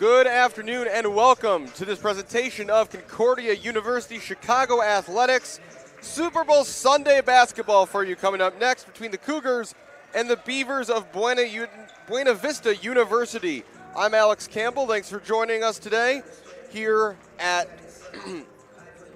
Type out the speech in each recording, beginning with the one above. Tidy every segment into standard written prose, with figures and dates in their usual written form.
Good afternoon and welcome to this presentation of Concordia University Chicago Athletics. Super Bowl Sunday basketball for you coming up next between the Cougars and the Beavers of Buena Vista University. I'm Alex Campbell. Thanks for joining us today here at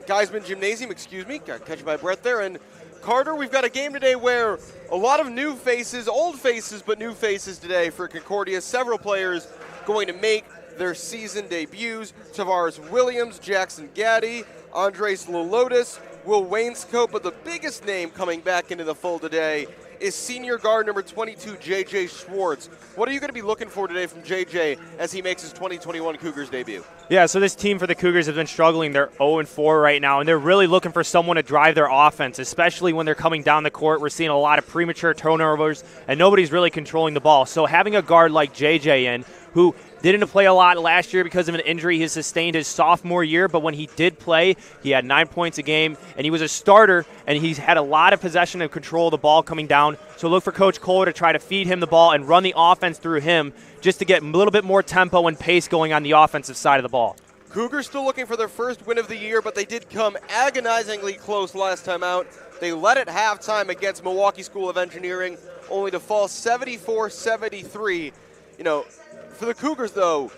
Geisman Gymnasium. Got to catch my breath there. And Carter, we've got a game today where a lot of new faces, old faces, but new faces today for Concordia. Several players going to make their season debuts. Tavares Williams, Jackson Gaddy, Andres Lolotis, Will Wainscote, but the biggest name coming back into the fold today is senior guard number 22, J.J. Schwartz. What are you going to be looking for today from J.J. as he makes his 2021 Cougars debut? Yeah, so this team for the Cougars has been struggling. They're 0-4 right now, and they're really looking for someone to drive their offense, especially when they're coming down the court. We're seeing a lot of premature turnovers, and nobody's really controlling the ball. So having a guard like J.J. in, who didn't play a lot last year because of an injury he sustained his sophomore year, but when he did play, he had 9 points a game, and he was a starter, and he's had a lot of possession and control of the ball coming down. So look for Coach Kohler to try to feed him the ball and run the offense through him just to get a little bit more tempo and pace going on the offensive side of the ball. Cougars still looking for their first win of the year, but they did come agonizingly close last time out. They led at halftime against Milwaukee School of Engineering, only to fall 74-73. For the Cougars, though,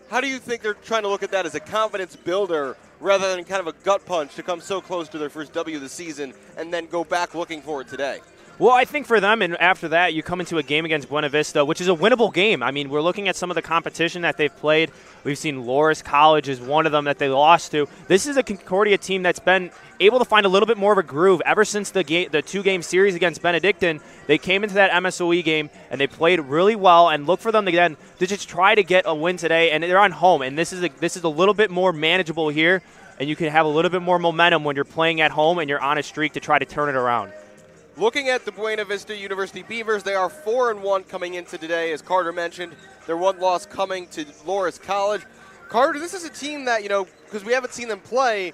how do you think they're trying to look at that as a confidence builder rather than kind of a gut punch to come so close to their first W of the season and then go back looking for it today? Well, I think for them, and after that, you come into a game against Buena Vista, which is a winnable game. I mean, we're looking at some of the competition that they've played. We've seen Loras College is one of them that they lost to. This is a Concordia team that's been able to find a little bit more of a groove ever since the two-game series against Benedictine. They came into that MSOE game, and they played really well, and look for them again to just try to get a win today, and they're on home. And this is a little bit more manageable here, and you can have a little bit more momentum when you're playing at home and you're on a streak to try to turn it around. Looking at the Buena Vista University Beavers, they are 4-1 coming into today, as Carter mentioned. Their one loss coming to Loras College. Carter, this is a team that, because we haven't seen them play,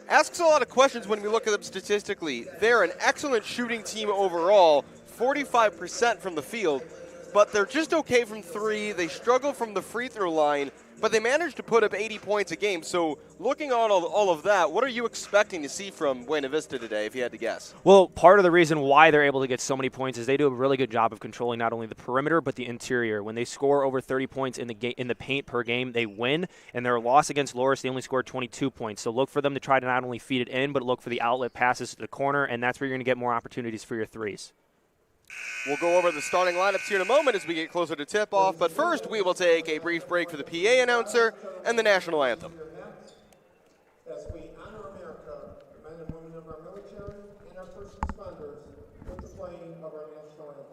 asks a lot of questions when we look at them statistically. They're an excellent shooting team overall, 45% from the field, but they're just okay from three. They struggle from the free throw line, but they managed to put up 80 points a game. So looking on all of that, what are you expecting to see from Buena Vista today, if you had to guess? Well, part of the reason why they're able to get so many points is they do a really good job of controlling not only the perimeter but the interior. When they score over 30 points in the paint per game, they win. And their loss against Loras, they only scored 22 points. So look for them to try to not only feed it in, but look for the outlet passes to the corner, and that's where you're going to get more opportunities for your threes. We'll go over the starting lineups here in a moment as we get closer to tip-off, but first we will take a brief break for the PA announcer and the national anthem. As we honor America, the men and women of our military and our first responders with the playing of our national anthem.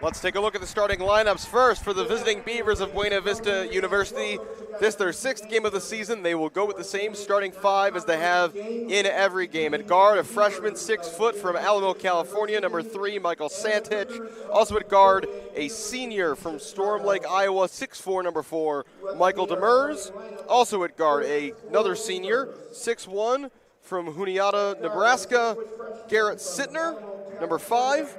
Let's take a look at the starting lineups first for the visiting Beavers of Buena Vista University. This their sixth game of the season. They will go with the same starting five as they have in every game. At guard, a freshman 6 foot from Alamo, California, number 3, Michael Santich. Also at guard, a senior from Storm Lake, Iowa, 6'4", number 4, Michael Demers. Also at guard, another senior, 6'1", from Juniata, Nebraska, Garrett Sittner, number 5.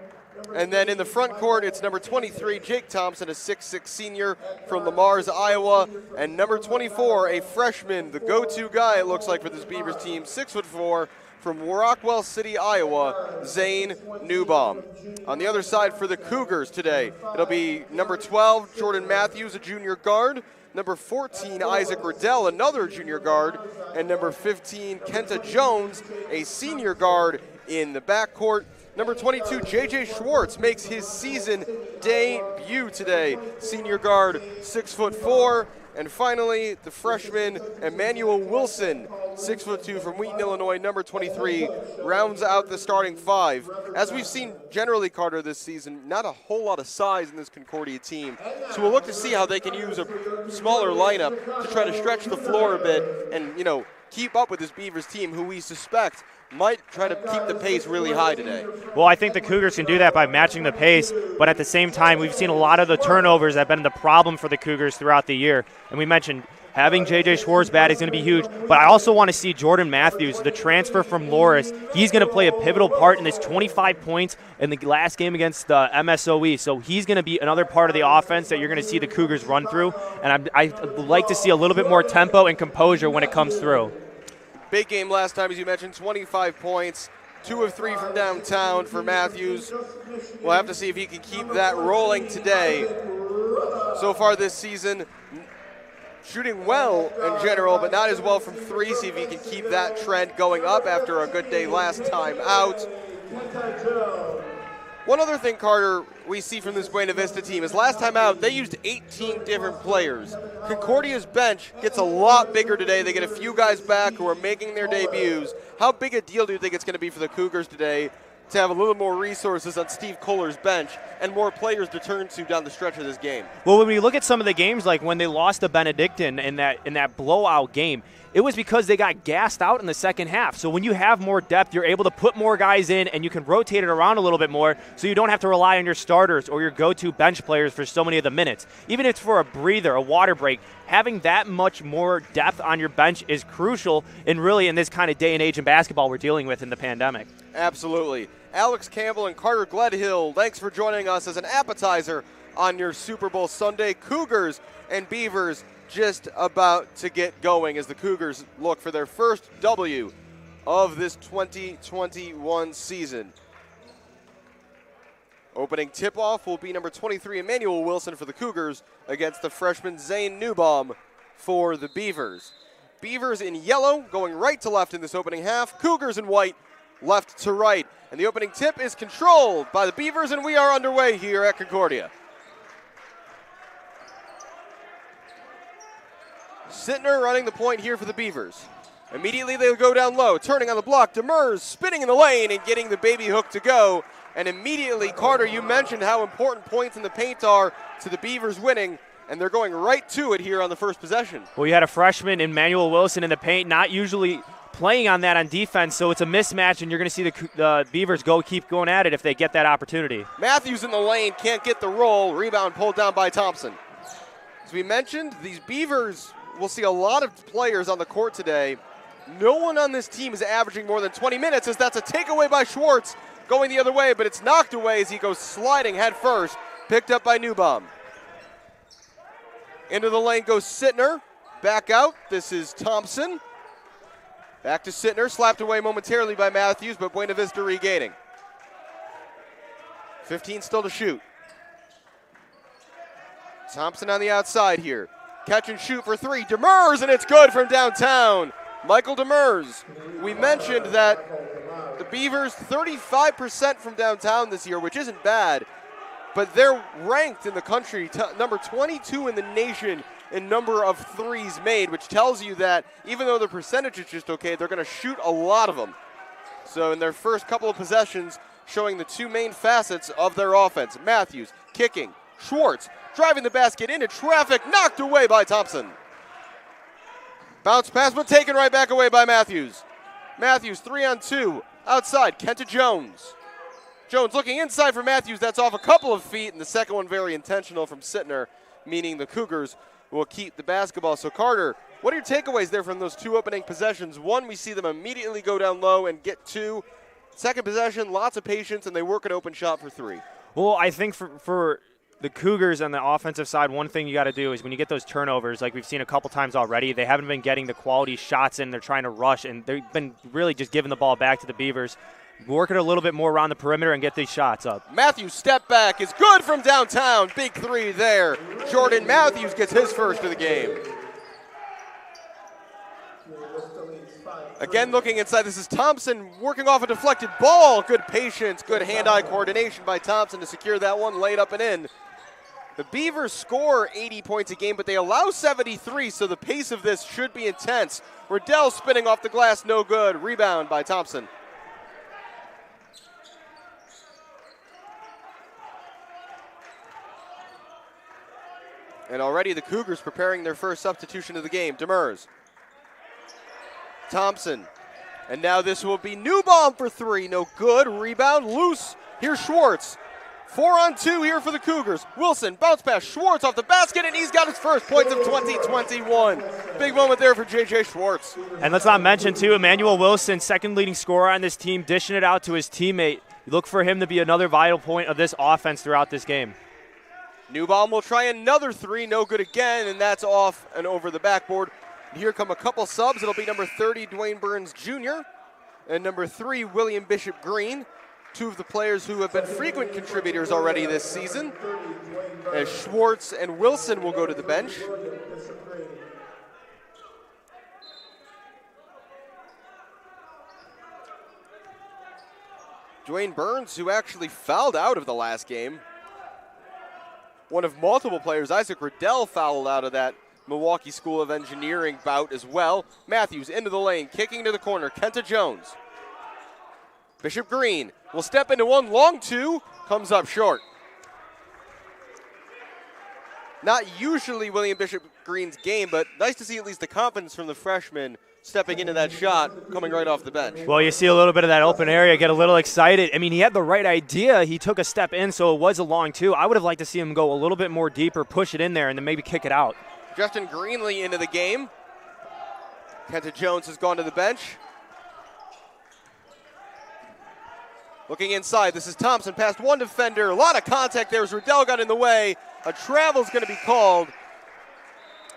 And then in the front court, it's number 23, Jake Thompson, a 6'6 senior from Lamar's, Iowa. And number 24, a freshman, the go-to guy, it looks like, for this Beavers team, 6'4", from Rockwell City, Iowa, Zane Newbaum. On the other side for the Cougars today, it'll be number 12, Jordan Matthews, a junior guard. Number 14, Isaac Riddell, another junior guard. And number 15, Kenta Jones, a senior guard in the backcourt. Number 22, J.J. Schwartz makes his season debut today. Senior guard, 6'4". And finally, the freshman, Emmanuel Wilson, 6'2", from Wheaton, Illinois, number 23, rounds out the starting five. As we've seen generally, Carter, this season, not a whole lot of size in this Concordia team. So we'll look to see how they can use a smaller lineup to try to stretch the floor a bit and, keep up with this Beavers team, who we suspect might try to keep the pace really high today. Well, I think the Cougars can do that by matching the pace, but at the same time, we've seen a lot of the turnovers that have been the problem for the Cougars throughout the year. And we mentioned having J.J. Schwartz back is going to be huge, but I also want to see Jordan Matthews, the transfer from Loris. He's going to play a pivotal part in this 25 points in the last game against the MSOE. So he's going to be another part of the offense that you're going to see the Cougars run through. And I'd like to see a little bit more tempo and composure when it comes through. Big game last time, as you mentioned, 25 points, 2 of 3 from downtown for Matthews. We'll have to see if he can keep that rolling today. So far this season, shooting well in general, but not as well from three. See if he can keep that trend going up after a good day last time out. One other thing, Carter, we see from this Buena Vista team is last time out, they used 18 different players. Concordia's bench gets a lot bigger today. They get a few guys back who are making their debuts. How big a deal do you think it's going to be for the Cougars today to have a little more resources on Steve Kohler's bench and more players to turn to down the stretch of this game? Well, when we look at some of the games, like when they lost to Benedictine in that blowout game, it was because they got gassed out in the second half. So when you have more depth, you're able to put more guys in and you can rotate it around a little bit more so you don't have to rely on your starters or your go-to bench players for so many of the minutes. Even if it's for a breather, a water break, having that much more depth on your bench is crucial and really in this kind of day and age in basketball we're dealing with in the pandemic. Absolutely. Alex Campbell and Carter Gledhill, thanks for joining us as an appetizer on your Super Bowl Sunday. Cougars and Beavers just about to get going as the Cougars look for their first W of this 2021 season. Opening tip-off will be number 23, Emmanuel Wilson for the Cougars against the freshman Zane Newbaum for the Beavers. Beavers in yellow going right to left in this opening half. Cougars in white left to right. And the opening tip is controlled by the Beavers, and we are underway here at Concordia. Sittner running the point here for the Beavers. Immediately they'll go down low, turning on the block. Demers spinning in the lane and getting the baby hook to go. And immediately, Carter, you mentioned how important points in the paint are to the Beavers winning, and they're going right to it here on the first possession. Well, you had a freshman, Emmanuel Wilson, in the paint, not usually playing on that on defense, so it's a mismatch, and you're going to see the Beavers keep going at it if they get that opportunity. Matthews in the lane, can't get the roll. Rebound pulled down by Thompson. As we mentioned, these Beavers will see a lot of players on the court today. No one on this team is averaging more than 20 minutes, as that's a takeaway by Schwartz going the other way, but it's knocked away as he goes sliding head first, picked up by Newbaum. Into the lane goes Sittner, back out. This is Thompson. Back to Sittner, slapped away momentarily by Matthews, but Buena Vista regaining. 15 still to shoot. Thompson on the outside here. Catch and shoot for three. Demers, and it's good from downtown. Michael Demers. We mentioned that the Beavers 35% from downtown this year, which isn't bad, but they're ranked in the country, number 22 in the nation in number of threes made, which tells you that even though the percentage is just okay, they're going to shoot a lot of them. So in their first couple of possessions, showing the two main facets of their offense. Matthews kicking. Schwartz driving the basket into traffic, knocked away by Thompson. Bounce pass, but taken right back away by Matthews. Matthews 3-on-2, outside, Kenta Jones. Jones looking inside for Matthews, that's off a couple of feet, and the second one very intentional from Sittner, meaning the Cougars will keep the basketball. So Carter, what are your takeaways there from those two opening possessions? One, we see them immediately go down low and get two. Second possession, lots of patience, and they work an open shot for three. Well, I think for the Cougars on the offensive side, one thing you got to do is when you get those turnovers, like we've seen a couple times already, they haven't been getting the quality shots in. They're trying to rush, and they've been really just giving the ball back to the Beavers. Work it a little bit more around the perimeter and get these shots up. Matthews' step back is good from downtown. Big three there. Jordan Matthews gets his first of the game. Again, looking inside, this is Thompson working off a deflected ball. Good patience, good hand-eye coordination by Thompson to secure that one, laid up and in. The Beavers score 80 points a game, but they allow 73, so the pace of this should be intense. Riddell spinning off the glass, no good. Rebound by Thompson. And already the Cougars preparing their first substitution of the game. Demers. Thompson. And now this will be Newbaum for three. No good. Rebound loose. Here's Schwartz. 4-on-2 here for the Cougars. Wilson, bounce pass. Schwartz off the basket, and he's got his first points of 2021. Big moment there for J.J. Schwartz. And let's not mention, too, Emmanuel Wilson, second leading scorer on this team, dishing it out to his teammate. You look for him to be another vital point of this offense throughout this game. Newbaum will try another three. No good again, and that's off and over the backboard. And here come a couple subs. It'll be number 30, Dwayne Burns Jr., and number 3, William Bishop Green. Two of the players who have been frequent contributors already this season. As Schwartz and Wilson will go to the bench. Dwayne Burns, who actually fouled out of the last game. One of multiple players, Isaac Riddell, fouled out of that Milwaukee School of Engineering bout as well. Matthews into the lane, kicking to the corner. Kenta Jones. Bishop Green will step into one, long two, comes up short. Not usually William Bishop Green's game, but nice to see at least the confidence from the freshman stepping into that shot, coming right off the bench. Well, you see a little bit of that open area, get a little excited. I mean, he had the right idea. He took a step in, so it was a long two. I would have liked to see him go a little bit more deeper, push it in there, and then maybe kick it out. Justin Greenlee into the game. Kenta Jones has gone to the bench. Looking inside, this is Thompson past one defender. A lot of contact there as Riddell got in the way. A travel's going to be called,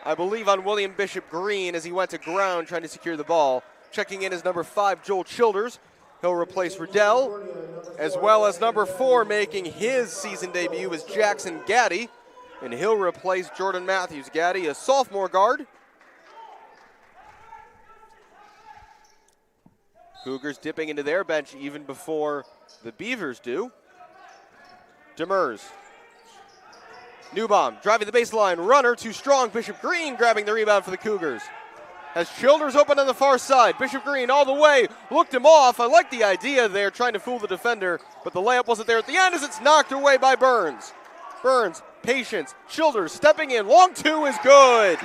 I believe, on William Bishop Green as he went to ground trying to secure the ball. Checking in is number 5, Joel Childers. He'll replace Riddell, as well as number 4 making his season debut is Jackson Gaddy, and he'll replace Jordan Matthews. Gaddy, a sophomore guard. Cougars dipping into their bench even before the Beavers do. Demers. Newbaum driving the baseline, runner, too strong. Bishop Green grabbing the rebound for the Cougars. As Childers open on the far side, Bishop Green all the way, looked him off. I like the idea there, trying to fool the defender, but the layup wasn't there at the end as it's knocked away by Burns. Burns, patience, Childers stepping in, long two is good.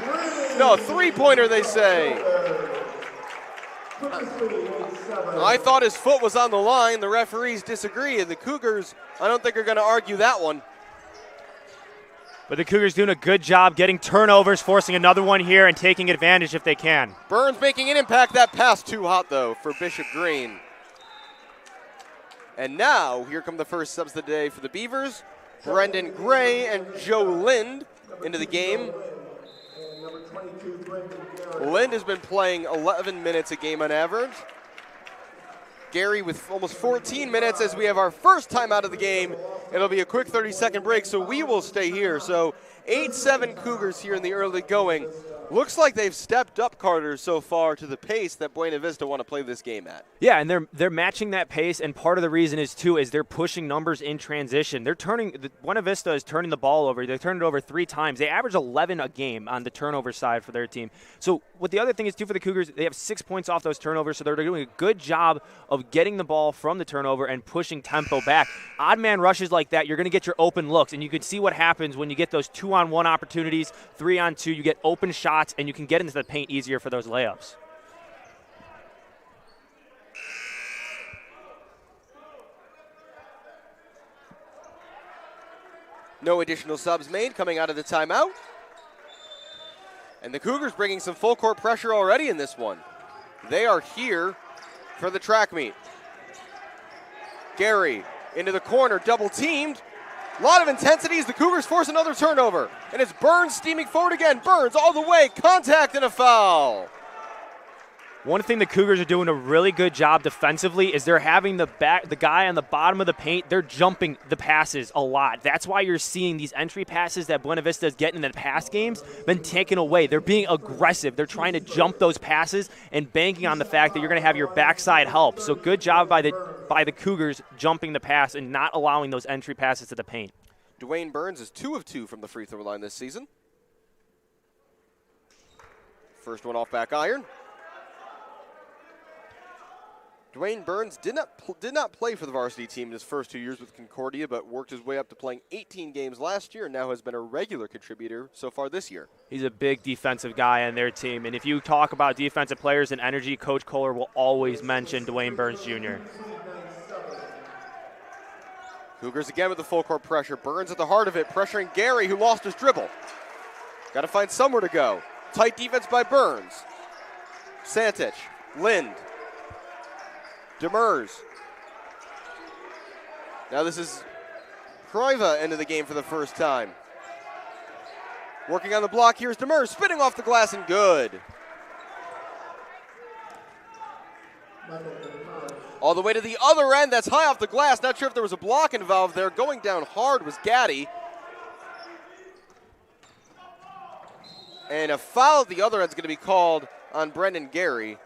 No, three-pointer they say. I thought his foot was on the line. The referees disagree, and the Cougars, I don't think are going to argue that one. But the Cougars doing a good job getting turnovers, forcing another one here, and taking advantage if they can. Burns making an impact. That pass too hot, though, for Bishop Green. And now, here come the first subs of the day for the Beavers. Brendan Gray and Joe Lind into the game. Lind has been playing 11 minutes a game on average. Gary with almost 14 minutes as we have our first time out of the game. It'll be a quick 30-second break, so we will stay here. So 8-7 Cougars here in the early going. Looks like they've stepped up, Carter, so far to the pace that Buena Vista want to play this game at. Yeah, and they're matching that pace, and part of the reason is, too, is they're pushing numbers in transition. Buena Vista is turning the ball over. They turned it over 3 times. They average 11 a game on the turnover side for their team. So what the other thing is, too, for the Cougars, they have 6 points off those turnovers, so they're doing a good job of getting the ball from the turnover and pushing tempo back. Odd man rushes like that, you're going to get your open looks, and you can see what happens when you get those 2-on-1 opportunities, 3-on-2, you get open shots, and you can get into the paint easier for those layups. No additional subs made coming out of the timeout. And the Cougars bringing some full court pressure already in this one. They are here for the track meet. Gary into the corner, double teamed. A lot of intensity as the Cougars force another turnover. And it's Burns steaming forward again. Burns all the way, contact and a foul. One thing the Cougars are doing a really good job defensively is they're having the guy on the bottom of the paint, they're jumping the passes a lot. That's why you're seeing these entry passes that Buena Vista is getting in the past games been taken away. They're being aggressive. They're trying to jump those passes and banking on the fact that you're going to have your backside help. So good job by the Cougars jumping the pass and not allowing those entry passes to the paint. Dwayne Burns is 2 of 2 from the free throw line this season. First one off back iron. Dwayne Burns did not play for the varsity team in his first 2 years with Concordia, but worked his way up to playing 18 games last year and now has been a regular contributor so far this year. He's a big defensive guy on their team, and if you talk about defensive players and energy, Coach Kohler will always mention Dwayne Burns Jr. Cougars again with the full court pressure. Burns at the heart of it, pressuring Gary, who lost his dribble. Got to find somewhere to go. Tight defense by Burns. Santich, Lind, Demers. Now this is Kroiva into the game for the first time. Working on the block, here's Demers, spinning off the glass and good. All the way to the other end, that's high off the glass. Not sure if there was a block involved there. Going down hard was Gaddy. And a foul at the other end is going to be called on Brendan Gary.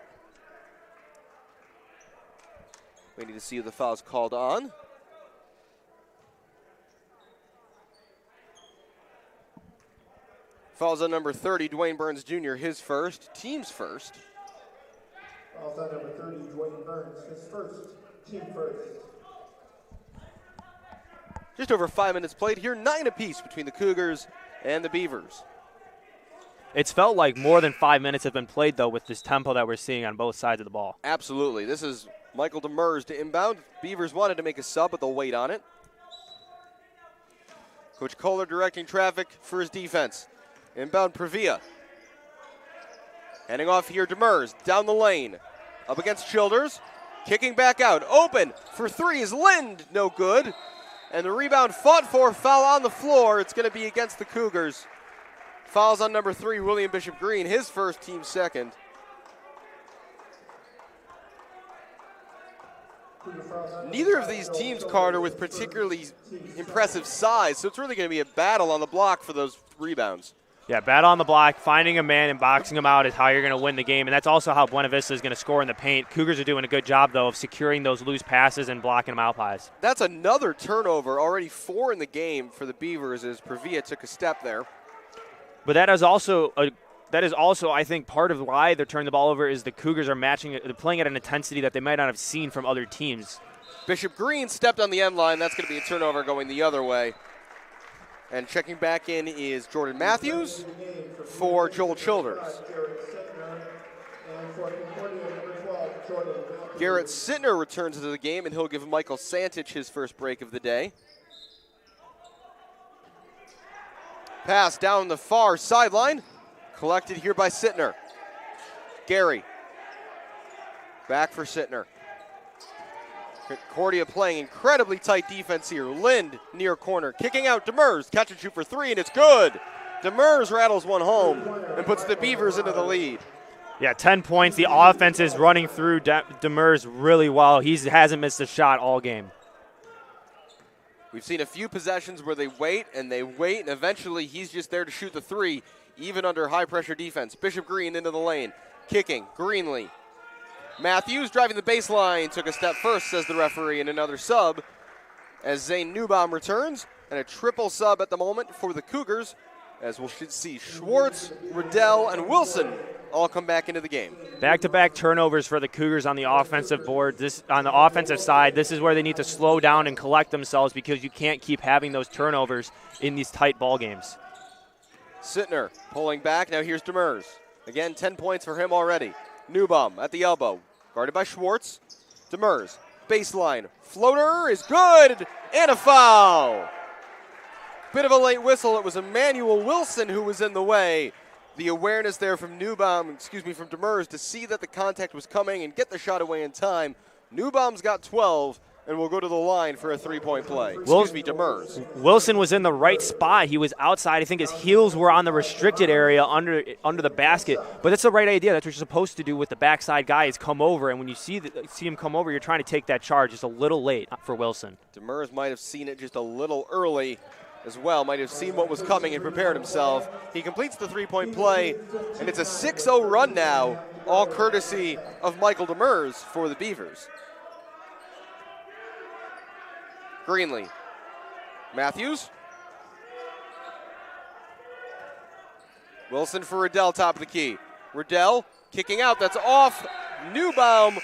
We need to see who the foul is called on. Foul's on number 30, Dwayne Burns Jr., his first, team's first. Foul's on number 30, Dwayne Burns, his first, team first. Just over 5 minutes played here, 9 apiece between the Cougars and the Beavers. It's felt like more than 5 minutes have been played, though, with this tempo that we're seeing on both sides of the ball. Absolutely. This is Michael Demers to inbound. Beavers wanted to make a sub, but they'll wait on it. Coach Kohler directing traffic for his defense. Inbound Pravia. Handing off here, Demers down the lane. Up against Childers. Kicking back out. Open for three is Lind. No good. And the rebound fought for. Foul on the floor. It's going to be against the Cougars. Fouls on number 3, William Bishop Green, his first, team second. Neither of these teams, Carter, with particularly impressive size, so it's really going to be a battle on the block for those rebounds. Yeah, battle on the block, finding a man and boxing him out is how you're going to win the game, and that's also how Buena Vista is going to score in the paint. Cougars are doing a good job, though, of securing those loose passes and blocking them out pies. That's another turnover, already 4 in the game for the Beavers as Pravia took a step there. But that is also, I think, part of why they're turning the ball over is the Cougars are they're playing at an intensity that they might not have seen from other teams. Bishop Green stepped on the end line. That's going to be a turnover going the other way. And checking back in is Jordan Matthews for Joel Childers. Garrett Sittner returns to the game, and he'll give Michael Santich his first break of the day. Pass down the far sideline. Collected here by Sittner. Gary. Back for Sittner. Concordia playing incredibly tight defense here. Lind near corner. Kicking out Demers. Catch and shoot for 3, and it's good. Demers rattles one home and puts the Beavers into the lead. Yeah, 10 points. The offense is running through Demers really well. He hasn't missed a shot all game. We've seen a few possessions where they wait, and eventually he's just there to shoot the 3, even under high-pressure defense. Bishop Green into the lane. Kicking. Greenlee. Matthews driving the baseline. Took a step first, says the referee, and another sub as Zane Newbaum returns. And a triple sub at the moment for the Cougars, as we'll see Schwartz, Riddell, and Wilson all come back into the game. Back-to-back turnovers for the Cougars on the offensive board. On the offensive side, this is where they need to slow down and collect themselves because you can't keep having those turnovers in these tight ball games. Sittner pulling back. Now here's Demers. Again, 10 points for him already. Newbaum at the elbow. Guarded by Schwartz. Demers. Baseline. Floater is good. And a foul. Bit of a late whistle. It was Emmanuel Wilson who was in the way. The awareness there from Demers to see that the contact was coming and get the shot away in time. Newbaum's got 12. and will go to the line for a three-point play. Excuse me, Demers. Wilson was in the right spot. He was outside. I think his heels were on the restricted area under the basket. But that's the right idea. That's what you're supposed to do with the backside guy is come over. And when you see him come over, you're trying to take that charge. It's a little late for Wilson. Demers might have seen it just a little early as well. Might have seen what was coming and prepared himself. He completes the three-point play, and it's a 6-0 run now, all courtesy of Michael Demers for the Beavers. Greenlee. Matthews. Wilson for Riddell, top of the key. Riddell kicking out. That's off Newbaum.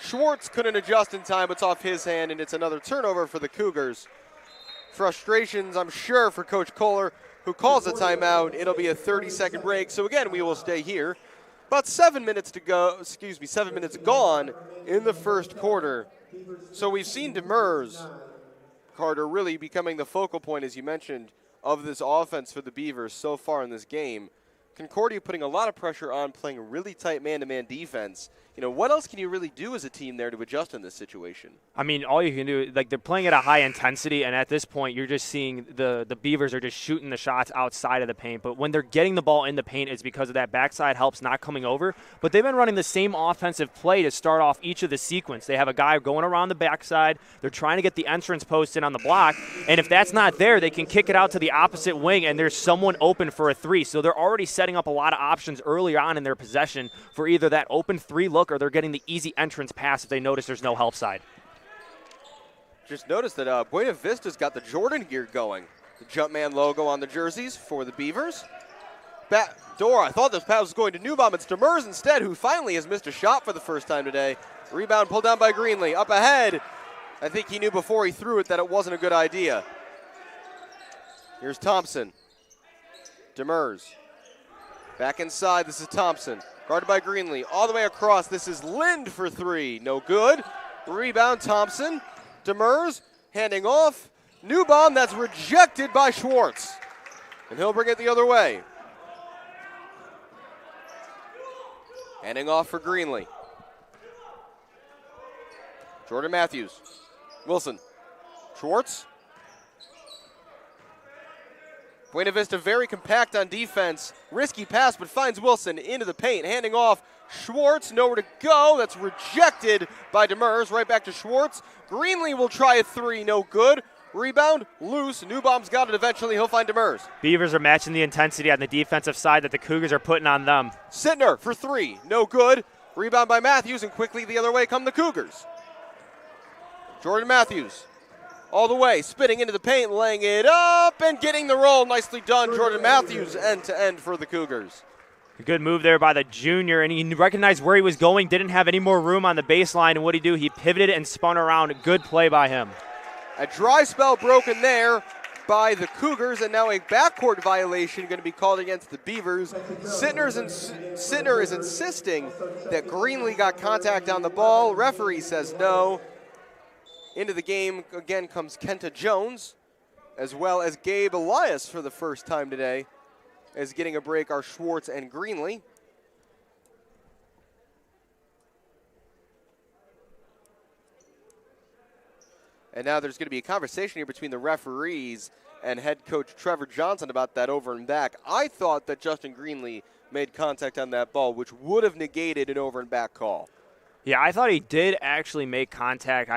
Schwartz couldn't adjust in time. It's off his hand, and it's another turnover for the Cougars. Frustrations, I'm sure, for Coach Kohler, who calls a timeout. It'll be a 30-second break. So, again, we will stay here. About 7 minutes to go. 7 minutes gone in the first quarter. So we've seen Demers, Carter, really becoming the focal point, as you mentioned, of this offense for the Beavers so far in this game. Concordia putting a lot of pressure on, playing really tight man-to-man defense. You know, what else can you really do as a team there to adjust in this situation? I mean, all you can do, like, they're playing at a high intensity, and at this point, you're just seeing the Beavers are just shooting the shots outside of the paint. But when they're getting the ball in the paint, it's because of that backside helps not coming over. But they've been running the same offensive play to start off each of the sequence. They have a guy going around the backside. They're trying to get the entrance post in on the block. And if that's not there, they can kick it out to the opposite wing, and there's someone open for a three. So they're already setting up a lot of options earlier on in their possession for either that open three look or they're getting the easy entrance pass if they notice there's no help side. Just noticed that Buena Vista's got the Jordan gear going. The Jumpman logo on the jerseys for the Beavers. Back door, I thought this pass was going to Newbaum. It's Demers instead, who finally has missed a shot for the first time today. Rebound pulled down by Greenlee. Up ahead. I think he knew before he threw it that it wasn't a good idea. Here's Thompson. Demers. Back inside, this is Thompson. Guarded by Greenlee. All the way across, this is Lind for three. No good. Rebound, Thompson. Demers handing off. Newbaum, that's rejected by Schwartz. And he'll bring it the other way. Handing off for Greenlee. Jordan Matthews. Wilson. Schwartz. Buena Vista very compact on defense. Risky pass, but finds Wilson into the paint. Handing off Schwartz, nowhere to go. That's rejected by Demers. Right back to Schwartz. Greenlee will try a three, no good. Rebound, loose. Newbaum's got it eventually. He'll find Demers. Beavers are matching the intensity on the defensive side that the Cougars are putting on them. Sittner for three, no good. Rebound by Matthews, and quickly the other way come the Cougars. Jordan Matthews. All the way, spinning into the paint, laying it up, and getting the roll. Nicely done, Jordan Matthews, end-to-end for the Cougars. A good move there by the junior, and he recognized where he was going, didn't have any more room on the baseline, and what did he do? He pivoted and spun around. Good play by him. A dry spell broken there by the Cougars, and now a backcourt violation going to be called against the Beavers. Sittner is insisting that Greenlee got contact on the ball. Referee says no. Into the game again comes Kenta Jones, as well as Gabe Elias for the first time today. As getting a break are Schwartz and Greenlee. And now there's going to be a conversation here between the referees and head coach Trevor Johnson about that over and back. I thought that Justin Greenlee made contact on that ball, which would have negated an over and back call. Yeah, I thought he did actually make contact.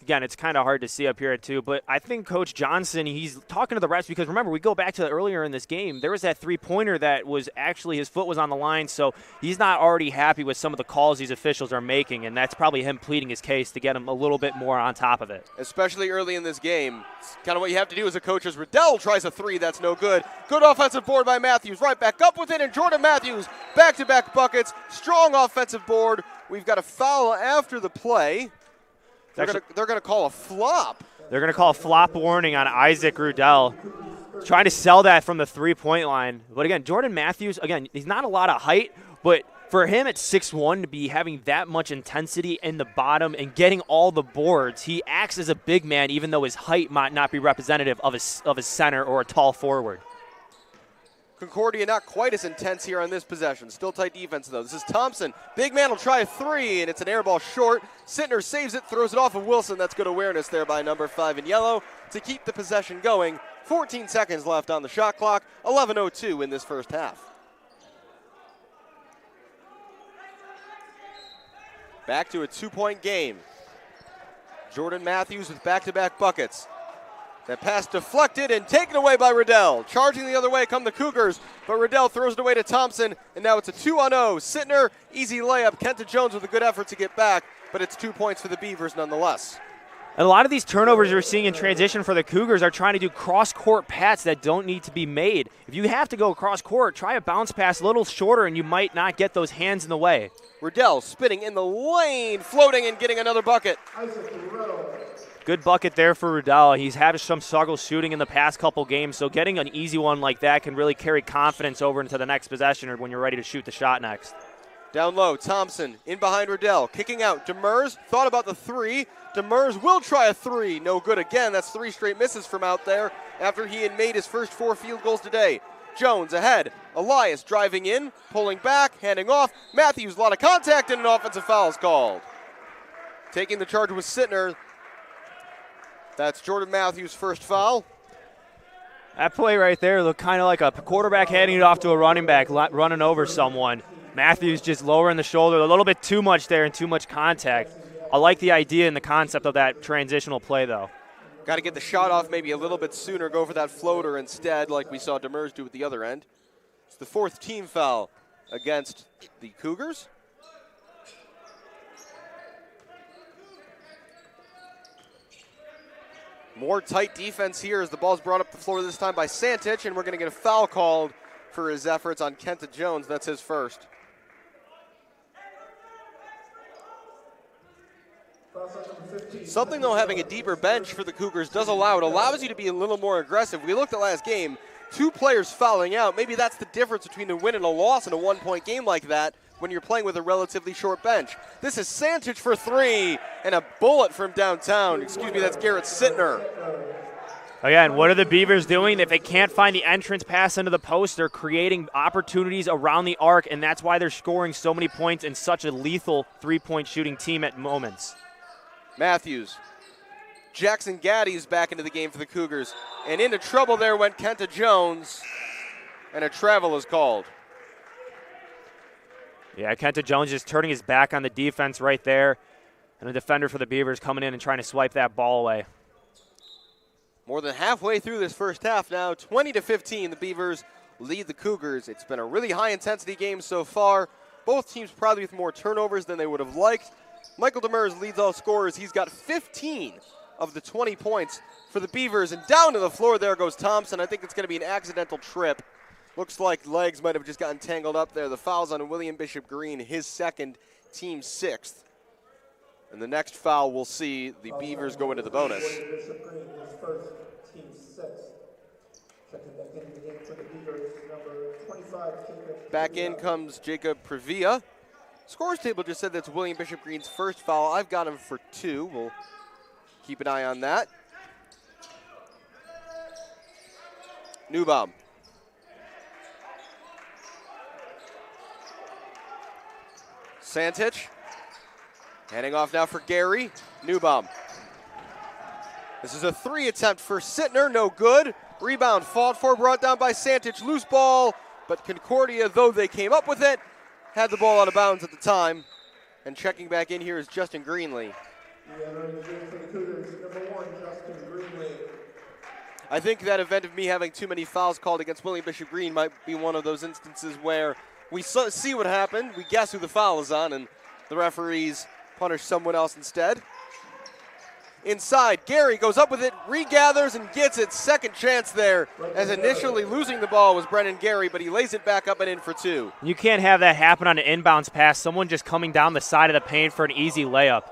Again, it's kind of hard to see up here, too. But I think Coach Johnson, he's talking to the refs because, remember, we go back to earlier in this game. There was that three-pointer that was actually his foot was on the line, so he's not already happy with some of the calls these officials are making, and that's probably him pleading his case to get him a little bit more on top of it. Especially early in this game. It's kind of what you have to do as a coach as Riddell tries a three. That's no good. Good offensive board by Matthews. Right back up with it, and Jordan Matthews back-to-back buckets. Strong offensive board. We've got a foul after the play. They're going to call a flop. They're going to call a flop warning on Isaac Rudell. Trying to sell that from the three-point line. But, again, Jordan Matthews, again, he's not a lot of height, but for him at 6'1", to be having that much intensity in the bottom and getting all the boards, he acts as a big man even though his height might not be representative of a center or a tall forward. Concordia not quite as intense here on this possession. Still tight defense, though. This is Thompson. Big man will try a three, and it's an air ball short. Sittner saves it, throws it off of Wilson. That's good awareness there by number 5 in yellow to keep the possession going. 14 seconds left on the shot clock. 11:02 in this first half. Back to a 2-point game. Jordan Matthews with back-to-back buckets. That pass deflected and taken away by Riddell. Charging the other way come the Cougars, but Riddell throws it away to Thompson, and now it's a 2-on-0. Sittner, easy layup. Kenta Jones with a good effort to get back, but it's 2 points for the Beavers nonetheless. And a lot of these turnovers we're seeing in transition for the Cougars are trying to do cross-court pats that don't need to be made. If you have to go cross-court, try a bounce pass a little shorter, and you might not get those hands in the way. Riddell spinning in the lane, floating and getting another bucket. Good bucket there for Riddell. He's had some struggles shooting in the past couple games, so getting an easy one like that can really carry confidence over into the next possession or when you're ready to shoot the shot next. Down low, Thompson in behind Riddell, kicking out. Demers thought about the three. Demers will try a three. No good again. That's 3 straight misses from out there after he had made his first 4 field goals today. Jones ahead. Elias driving in, pulling back, handing off. Matthews, a lot of contact, and an offensive foul is called. Taking the charge with Sittner. That's Jordan Matthews' first foul. That play right there looked kind of like a quarterback handing it off to a running back, running over someone. Matthews just lowering the shoulder, a little bit too much there and too much contact. I like the idea and the concept of that transitional play, though. Got to get the shot off maybe a little bit sooner, go for that floater instead like we saw Demers do at the other end. It's the 4th team foul against the Cougars. More tight defense here as the ball's brought up the floor this time by Santich, and we're going to get a foul called for his efforts on Kenta Jones. That's his first. Something, though, having a deeper bench for the Cougars does allow. It allows you to be a little more aggressive. We looked at last game, 2 players fouling out. Maybe that's the difference between a win and a loss in a 1-point game like that when you're playing with a relatively short bench. This is Santich for 3, and a bullet from downtown. Excuse me, that's Garrett Sittner. Again, what are the Beavers doing? If they can't find the entrance pass into the post, they're creating opportunities around the arc, and that's why they're scoring so many points in such a lethal 3-point shooting team at moments. Matthews. Jackson Gaddy's back into the game for the Cougars. And into trouble there went Kenta Jones, and a travel is called. Yeah, Kenta Jones just turning his back on the defense right there, and a defender for the Beavers coming in and trying to swipe that ball away. More than halfway through this first half now, 20-15, the Beavers lead the Cougars. It's been a really high-intensity game so far. Both teams probably with more turnovers than they would have liked. Michael Demers leads all scorers. He's got 15 of the 20 points for the Beavers. And down to the floor there goes Thompson. I think it's going to be an accidental trip. Looks like legs might have just gotten tangled up there. The foul's on William Bishop Green, his second, team 6th. And the next foul we'll see the Beavers go into the bonus. Bishop Green, his first, team 6. Checking back into the game for the Beavers, number 25. Back in comes Jacob Previa. Scores table just said that's William Bishop Green's first foul. I've got him for 2. We'll keep an eye on that. Newbaum. Santich. Handing off now for Gary. Newbaum. This is a 3 attempt for Sittner. No good. Rebound fought for, brought down by Santich. Loose ball, but Concordia, though they came up with it, had the ball out of bounds at the time. And checking back in here is Justin Greenlee. I think that event of me having too many fouls called against William Bishop Green might be one of those instances where we see what happened, we guess who the foul is on, and the referees punish someone else instead. Inside, Gary goes up with it, regathers and gets it. Second chance there, as initially losing the ball was Brennan Gary, but he lays it back up and in for 2. You can't have that happen on an inbounds pass, someone just coming down the side of the paint for an easy layup.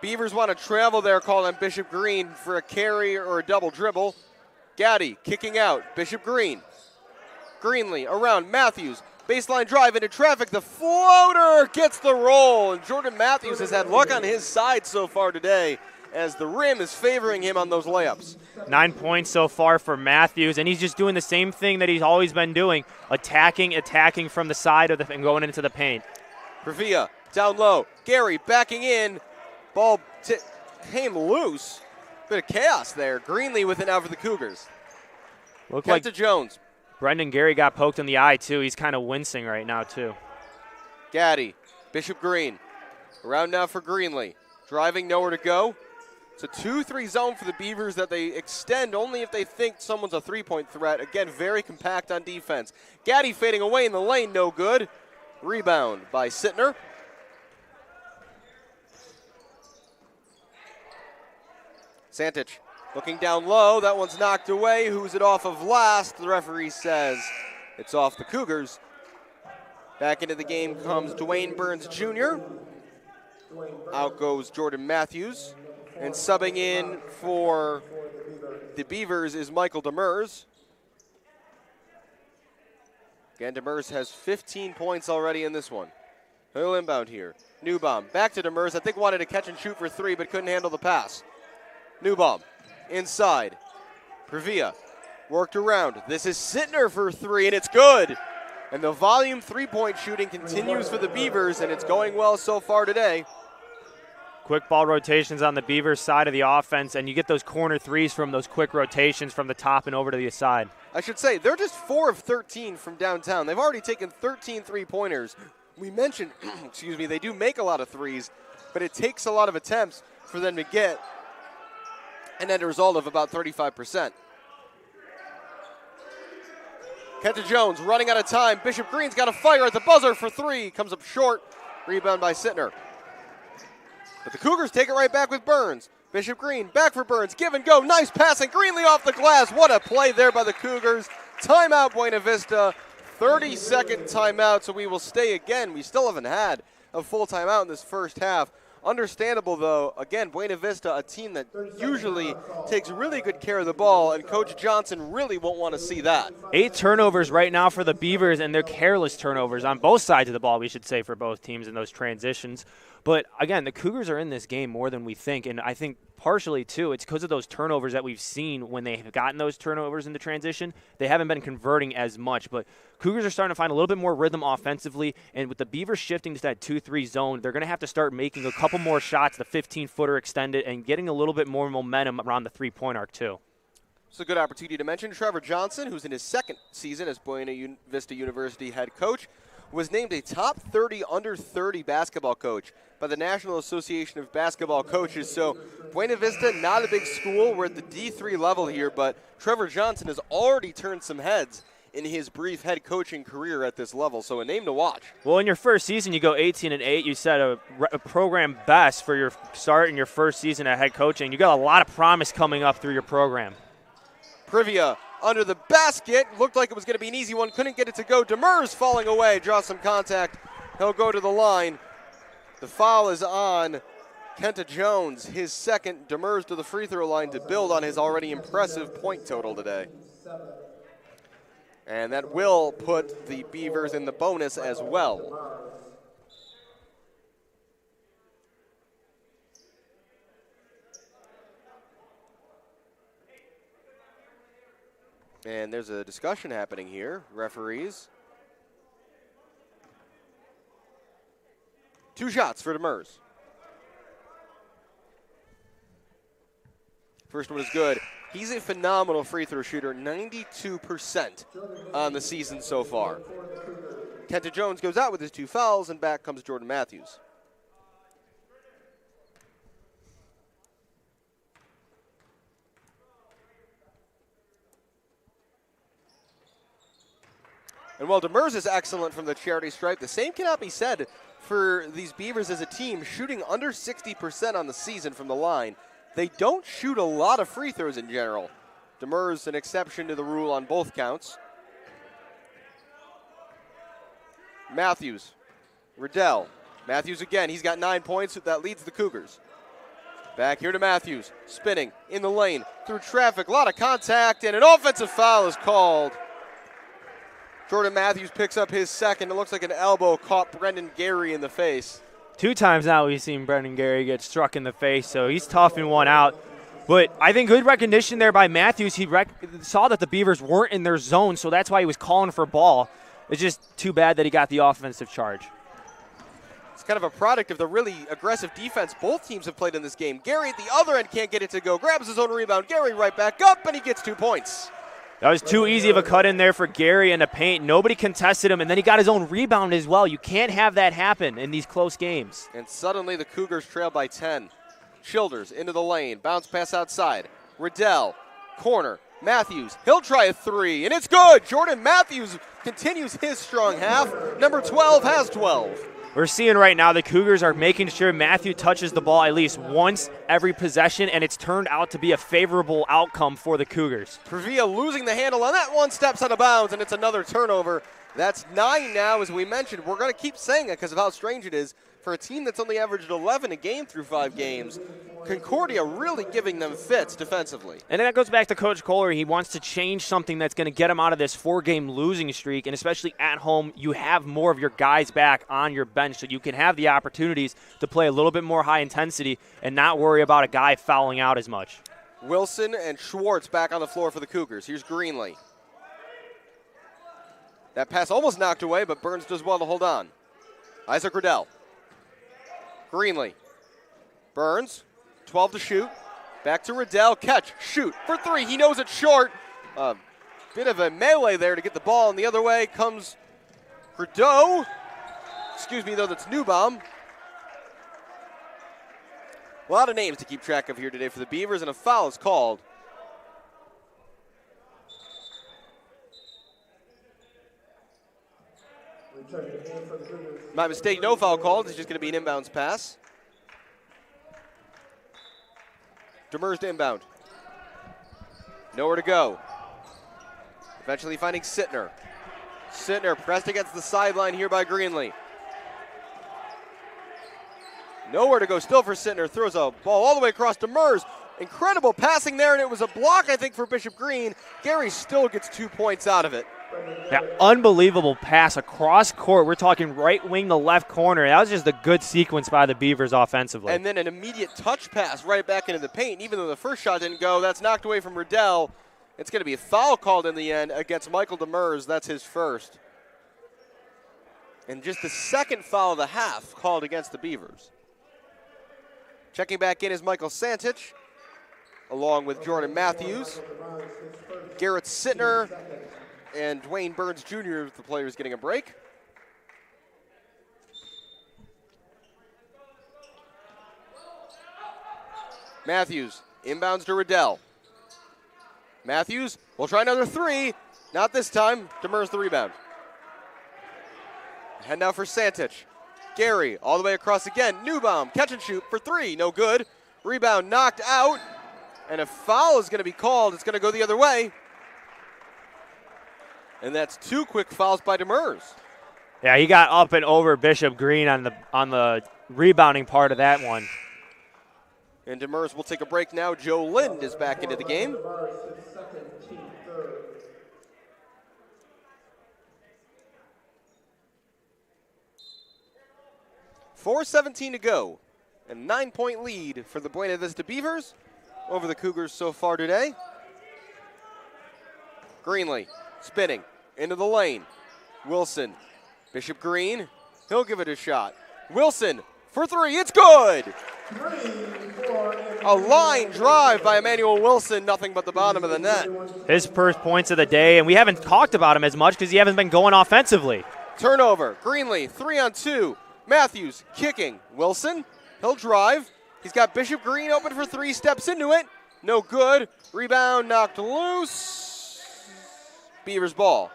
Beavers want to travel there, call on Bishop Green for a carry or a double dribble. Gaddy kicking out, Bishop Green. Greenlee around Matthews. Baseline drive into traffic. The floater gets the roll. And Jordan Matthews has had luck on his side so far today as the rim is favoring him on those layups. 9 points so far for Matthews, and he's just doing the same thing that he's always been doing, attacking from the side of and going into the paint. Pravia down low. Gary backing in. Ball came loose. Bit of chaos there. Greenlee with it now for the Cougars. Looked Kenta like Jones. Brendan Gary got poked in the eye, too. He's kind of wincing right now, too. Gaddy. Bishop Green. Around now for Greenlee. Driving, nowhere to go. It's a 2-3 zone for the Beavers that they extend only if they think someone's a three-point threat. Again, very compact on defense. Gaddy fading away in the lane, no good. Rebound by Sittner. Santich looking down low. That one's knocked away. Who's it off of last? The referee says it's off the Cougars. Back into the game comes Dwayne Burns Jr. Out goes Jordan Matthews. And subbing in for the Beavers is Michael Demers. Again, Demers has 15 points already in this one. He'll inbound here. Newbaum back to Demers. I think wanted to catch and shoot for three, but couldn't handle the pass. Newbaum inside. Pravia worked around. This is Sittner for three, and it's good. And the volume three-point shooting continues for the Beavers, and it's going well so far today. Quick ball rotations on the Beavers side of the offense, and you get those corner threes from those quick rotations from the top and over to the side. I should say, they're just 4 of 13 from downtown. They've already taken 13 three-pointers. We mentioned, excuse me, they do make a lot of threes, but it takes a lot of attempts for them to get an end result of about 35%. Kenta Jones running out of time. Bishop Green's got a fire at the buzzer for three. Comes up short. Rebound by Sittner. But the Cougars take it right back with Burns. Bishop Green back for Burns. Give and go. Nice pass, and Greenlee off the glass. What a play there by the Cougars. Timeout, Buena Vista. 30-second timeout, so we will stay again. We still haven't had a full timeout in this first half. Understandable, though. Again, Buena Vista, a team that usually takes really good care of the ball, and Coach Johnson really won't want to see that. 8 turnovers right now for the Beavers, and they're careless turnovers on both sides of the ball, we should say, for both teams in those transitions. But, again, the Cougars are in this game more than we think, and I think partially, too, it's because of those turnovers that we've seen when they have gotten those turnovers in the transition. They haven't been converting as much, but Cougars are starting to find a little bit more rhythm offensively, and with the Beavers shifting to that 2-3 zone, they're going to have to start making a couple more shots, the 15-footer extended, and getting a little bit more momentum around the three-point arc, too. It's a good opportunity to mention Trevor Johnson, who's in his second season as Buena Vista University head coach, was named a top 30 under 30 basketball coach by the National Association of Basketball Coaches. So Buena Vista, not a big school. We're at the D3 level here, but Trevor Johnson has already turned some heads in his brief head coaching career at this level, so a name to watch. Well, in your first season, you go 18-8. You set a program best for your start in your first season at head coaching. You got a lot of promise coming up through your program. Privia under the basket. Looked like it was going to be an easy one. Couldn't get it to go. Demers falling away. Draws some contact. He'll go to the line. The foul is on Kenta Jones. His second. Demers to the free throw line to build on his already impressive point total today. And that will put the Beavers in the bonus as well. And there's a discussion happening here. Referees. 2 shots for Demers. First one is good. He's a phenomenal free throw shooter, 92% on the season so far. Kenta Jones goes out with his 2 fouls, and back comes Jordan Matthews. And while Demers is excellent from the charity stripe, the same cannot be said for these Beavers as a team, shooting under 60% on the season from the line. They don't shoot a lot of free throws in general. Demers an exception to the rule on both counts. Matthews, Riddell. Matthews again, he's got 9 points, that leads the Cougars. Back here to Matthews, spinning in the lane, through traffic, a lot of contact, and an offensive foul is called. Jordan Matthews picks up his second. It looks like an elbow caught Brendan Gary in the face. 2 times now we've seen Brendan Gary get struck in the face, so he's toughing one out. But I think good recognition there by Matthews. He saw that the Beavers weren't in their zone, so that's why he was calling for ball. It's just too bad that he got the offensive charge. It's kind of a product of the really aggressive defense both teams have played in this game. Gary at the other end can't get it to go. Grabs his own rebound. Gary right back up, and he gets 2 points. That was too easy of a cut in there for Gary in the paint. Nobody contested him, and then he got his own rebound as well. You can't have that happen in these close games. And suddenly the Cougars trail by 10. Childers into the lane. Bounce pass outside. Riddell, corner. Matthews, he'll try a 3, and it's good. Jordan Matthews continues his strong half. Number 12 has 12. We're seeing right now the Cougars are making sure Matthew touches the ball at least once every possession, and it's turned out to be a favorable outcome for the Cougars. Previa losing the handle on that one, steps out of bounds, and it's another turnover. That's 9 now, as we mentioned. We're going to keep saying it because of how strange it is for a team that's only averaged 11 a game through 5 games. Concordia really giving them fits defensively. And that goes back to Coach Kohler. He wants to change something that's going to get him out of this 4-game losing streak, and especially at home, you have more of your guys back on your bench, so you can have the opportunities to play a little bit more high intensity and not worry about a guy fouling out as much. Wilson and Schwartz back on the floor for the Cougars. Here's Greenlee. That pass almost knocked away, but Burns does well to hold on. Isaac Riddell. Greenlee. Burns, 12 to shoot. Back to Riddell. Catch, shoot for 3. He knows it's short. Bit of a melee there to get the ball, and the other way comes Rideau. Excuse me, though, that's Newbaum. A lot of names to keep track of here today for the Beavers, and a foul is called. My mistake, no foul called. It's just going to be an inbounds pass. Demers to inbound. Nowhere to go. Eventually finding Sittner. Sittner pressed against the sideline here by Greenlee. Nowhere to go still for Sittner. Throws a ball all the way across Demers. Incredible passing there, and it was a block, I think, for Bishop Green. Gary still gets 2 points out of it. Yeah, unbelievable pass across court. We're talking right wing to left corner. That was just a good sequence by the Beavers offensively. And then an immediate touch pass right back into the paint. Even though the first shot didn't go, that's knocked away from Riddell. It's going to be a foul called in the end against Michael Demers. That's his first. And just the second foul of the half called against the Beavers. Checking back in is Michael Santich, along with Jordan Matthews, Garrett Sittner, and Dwayne Burns Jr., the players getting a break. Matthews inbounds to Riddell. Matthews will try another 3. Not this time. Demers the rebound. Head now for Santich. Gary all the way across again. Newbaum catch and shoot for 3. No good. Rebound knocked out. And a foul is going to be called. It's going to go the other way. And that's 2 quick fouls by Demers. Yeah, he got up and over Bishop Green on the rebounding part of that one. And Demers will take a break now. Joe Lind is back into the game. 4:17 to go. A 9-point lead for the Buena Vista Beavers over the Cougars so far today. Greenlee spinning into the lane. Wilson, Bishop Green, he'll give it a shot. Wilson for 3, it's good! A line drive by Emmanuel Wilson, nothing but the bottom of the net. His first points of the day, and we haven't talked about him as much because he hasn't been going offensively. Turnover, Greenlee, 3-on-2. Matthews kicking. Wilson, he'll drive. He's got Bishop Green open for 3, steps into it. No good. Rebound knocked loose. Beavers ball.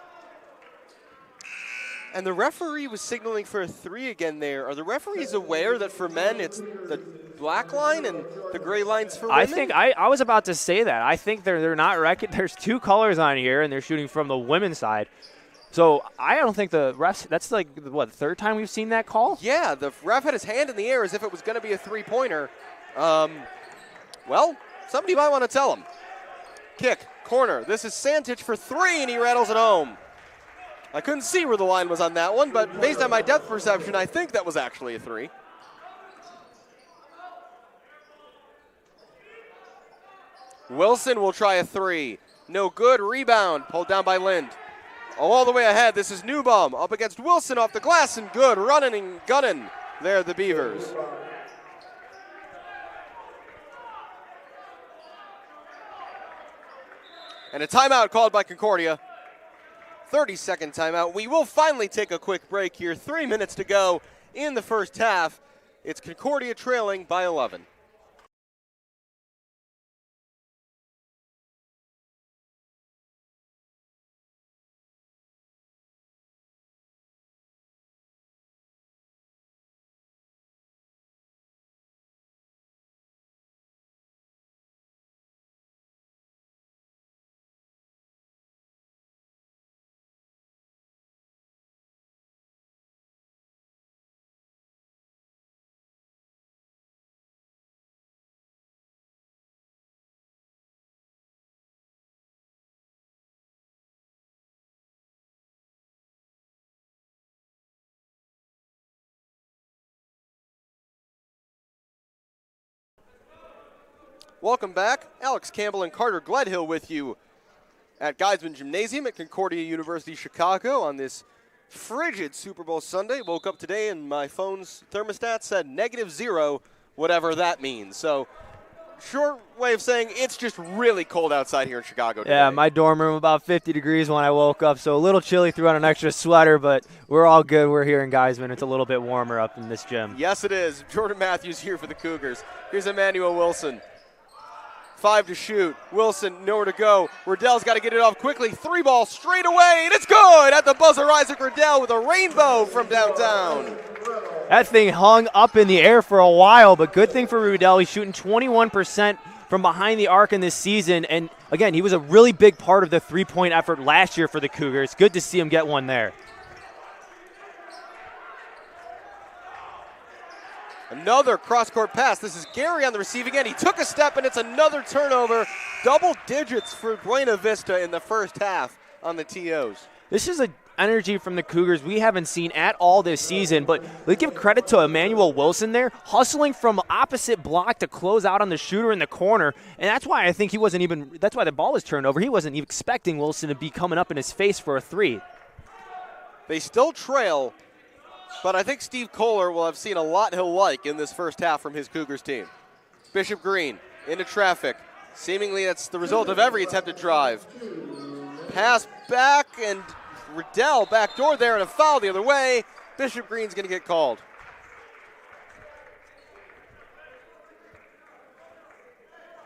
And the referee was signaling for a 3 again there. Are the referees aware that for men it's the black line and the gray line's for women? I think I was about to say that. I think they're not there's 2 colors on here, and they're shooting from the women's side. So I don't think the refs, that's like, what, the 3rd time we've seen that call? Yeah, the ref had his hand in the air as if it was going to be a 3-pointer. Well, somebody might want to tell him. Kick, corner. This is Santich for 3, and he rattles it home. I couldn't see where the line was on that one, but based on my depth perception, I think that was actually a 3. Wilson will try a three. No good. Rebound. Pulled down by Lind. All the way ahead. This is Newbaum up against Wilson off the glass and good. Running and gunning there, the Beavers. And a timeout called by Concordia. 30-second timeout. We will finally take a quick break here. 3 minutes to go in the first half. It's Concordia trailing by 11. Welcome back. Alex Campbell and Carter Gledhill with you at Geisman Gymnasium at Concordia University, Chicago on this frigid Super Bowl Sunday. Woke up today and my phone's thermostat said -0, whatever that means. So, short way of saying it's just really cold outside here in Chicago today. Yeah, my dorm room about 50 degrees when I woke up, so a little chilly, threw on an extra sweater, but we're all good. We're here in Geisman. It's a little bit warmer up in this gym. Yes, it is. Jordan Matthews here for the Cougars. Here's Emmanuel Wilson. 5 to shoot. Wilson, nowhere to go. Riddell's got to get it off quickly. 3-ball straight away, and it's good at the buzzer. Isaac Riddell with a rainbow from downtown. That thing hung up in the air for a while, but good thing for Riddell. He's shooting 21% from behind the arc in this season, and again, he was a really big part of the three-point effort last year for the Cougars. Good to see him get one there. Another cross-court pass. This is Gary on the receiving end. He took a step, and it's another turnover. Double digits for Buena Vista in the first half on the TOs. This is an energy from the Cougars we haven't seen at all this season, but let's give credit to Emmanuel Wilson there, hustling from opposite block to close out on the shooter in the corner, and that's why I think he wasn't even – that's why the ball was turned over. He wasn't even expecting Wilson to be coming up in his face for a three. They still trail, but I think Steve Kohler will have seen a lot he'll like in this first half from his Cougars team. Bishop Green into traffic. Seemingly that's the result of every attempted drive. Pass back, and Riddell backdoor there, and a foul the other way. Bishop Green's going to get called.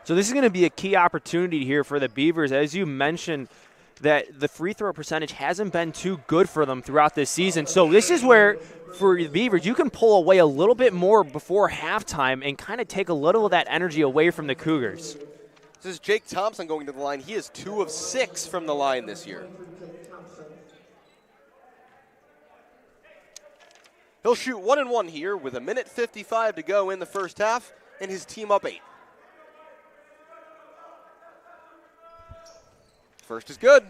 So this is going to be a key opportunity here for the Beavers. As you mentioned, that the free throw percentage hasn't been too good for them throughout this season. So this is where, for the Beavers, you can pull away a little bit more before halftime and kind of take a little of that energy away from the Cougars. This is Jake Thompson going to the line. He is 2 of 6 from the line this year. He'll shoot 1 and 1 here with 1:55 to go in the first half, and his team up 8. First is good.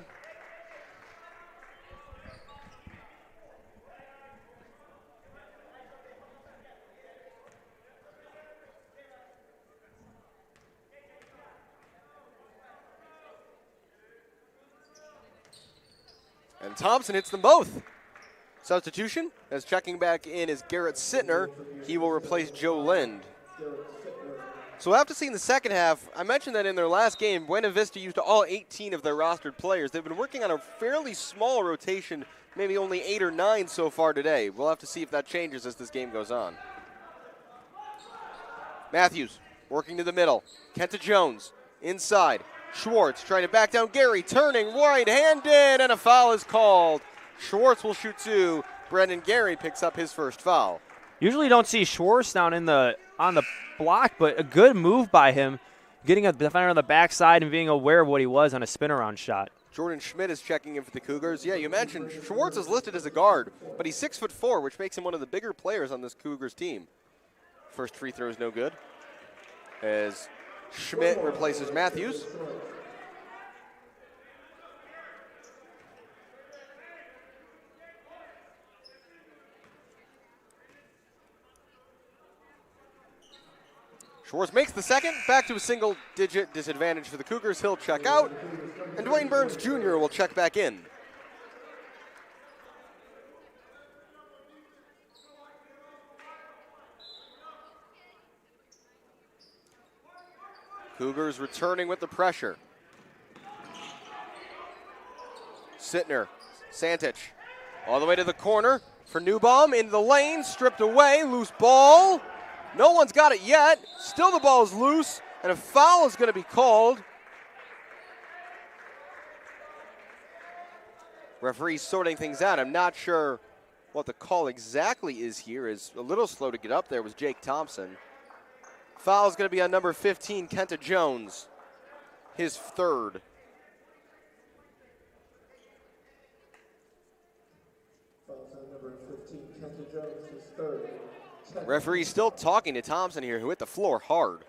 And Thompson hits them both. Substitution, as checking back in is Garrett Sittner. He will replace Joe Lind. So after seeing the second half, I mentioned that in their last game, Buena Vista used all 18 of their rostered players. They've been working on a fairly small rotation, maybe only 8 or 9 so far today. We'll have to see if that changes as this game goes on. Matthews working to the middle. Kenta Jones inside. Schwartz trying to back down Gary, turning right-handed, and a foul is called. Schwartz will shoot 2. Brendan Gary picks up his first foul. Usually don't see Schwartz down on the block, but a good move by him, getting a defender on the backside and being aware of what he was on a spin-around shot. Jordan Schmidt is checking in for the Cougars. Yeah, you mentioned Schwartz is listed as a guard, but he's 6'4", which makes him one of the bigger players on this Cougars team. First free throw is no good, as Schmidt replaces Matthews. Schwartz makes the second, back to a single-digit disadvantage for the Cougars. He'll check out, and Dwayne Burns Jr. will check back in. Cougars returning with the pressure. Sittner, Santich, all the way to the corner for Newbaum, into the lane, stripped away, loose ball. No one's got it yet. Still the ball is loose, and a foul is going to be called. Referee sorting things out. I'm not sure what the call exactly is here. Is a little slow to get up there was Jake Thompson. Foul is going to be on number 15, Kenta Jones, his third. Number 15, Kenta Jones, his third. Referee still talking to Thompson here, who hit the floor hard.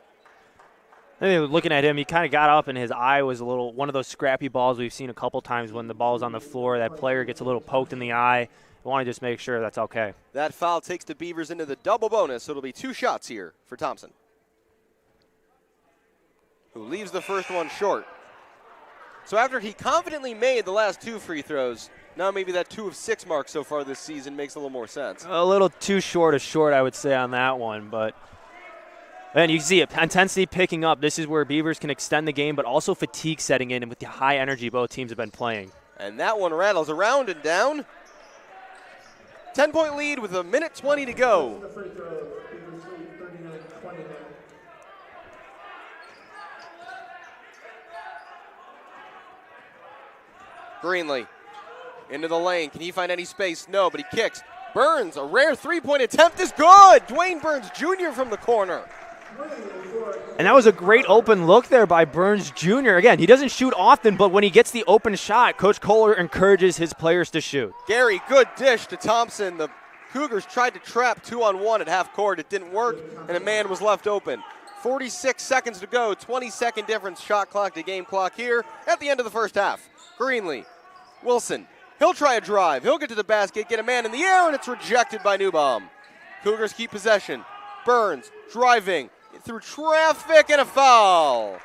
I mean, looking at him, he kind of got up and his eye was a little, one of those scrappy balls we've seen a couple times when the ball's on the floor. That player gets a little poked in the eye. I want to just make sure that's okay. That foul takes the Beavers into the double bonus, so it'll be 2 shots here for Thompson, who leaves the first one short. So after he confidently made the last 2 free throws, now maybe that 2 of 6 mark so far this season makes a little more sense. A little too short, I would say, on that one. But and you see it, intensity picking up. This is where Beavers can extend the game, but also fatigue setting in with the high energy both teams have been playing. And that one rattles around and down. 10-point lead with 1:20 to go. Greenlee into the lane. Can he find any space? No, but he kicks. Burns, a rare 3-point attempt is good. Dwayne Burns Jr. from the corner. And that was a great open look there by Burns Jr. Again, he doesn't shoot often, but when he gets the open shot, Coach Kohler encourages his players to shoot. Gary, good dish to Thompson. The Cougars tried to trap 2-on-1 at half court. It didn't work, and a man was left open. 46 seconds to go, 20-second difference shot clock to game clock here at the end of the first half. Greenlee, Wilson, he'll try a drive. He'll get to the basket, get a man in the air, and it's rejected by Newbaum. Cougars keep possession. Burns driving through traffic and a foul.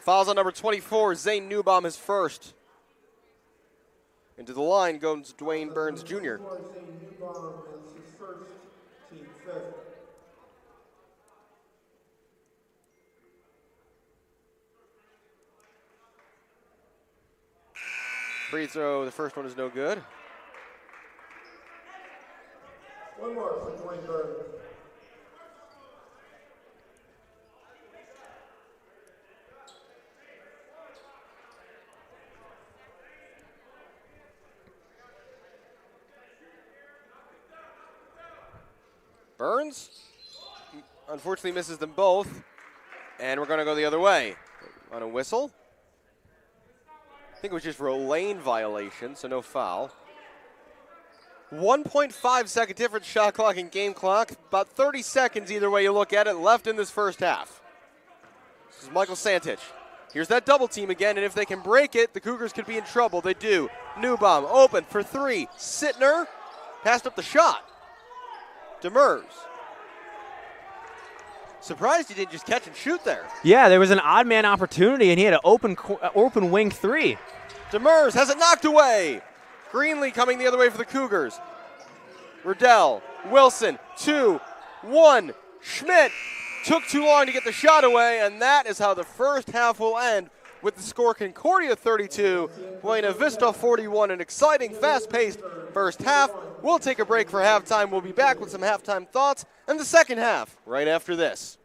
Fouls on number 24, Zane Newbaum, his first. Into the line goes Dwayne Burns Jr. Free throw, the first one is no good. One more for Dwayne Burns. Burns unfortunately misses them both, and we're going to go the other way on a whistle. I think it was just for a lane violation, so no foul. 1.5 second difference shot clock and game clock. About 30 seconds either way you look at it left in this first half. This is Michael Santich. Here's that double team again, and if they can break it, the Cougars could be in trouble. They do. Newbaum open for 3. Sittner passed up the shot. Demers. Surprised he didn't just catch and shoot there. Yeah, there was an odd man opportunity, and he had an open wing 3. Demers has it knocked away. Greenlee coming the other way for the Cougars. Riddell, Wilson, 2, 1. Schmidt took too long to get the shot away, and that is how the first half will end with the score Concordia 32, Buena Vista 41. An exciting, fast-paced first half. We'll take a break for halftime. We'll be back with some halftime thoughts and the second half right after this.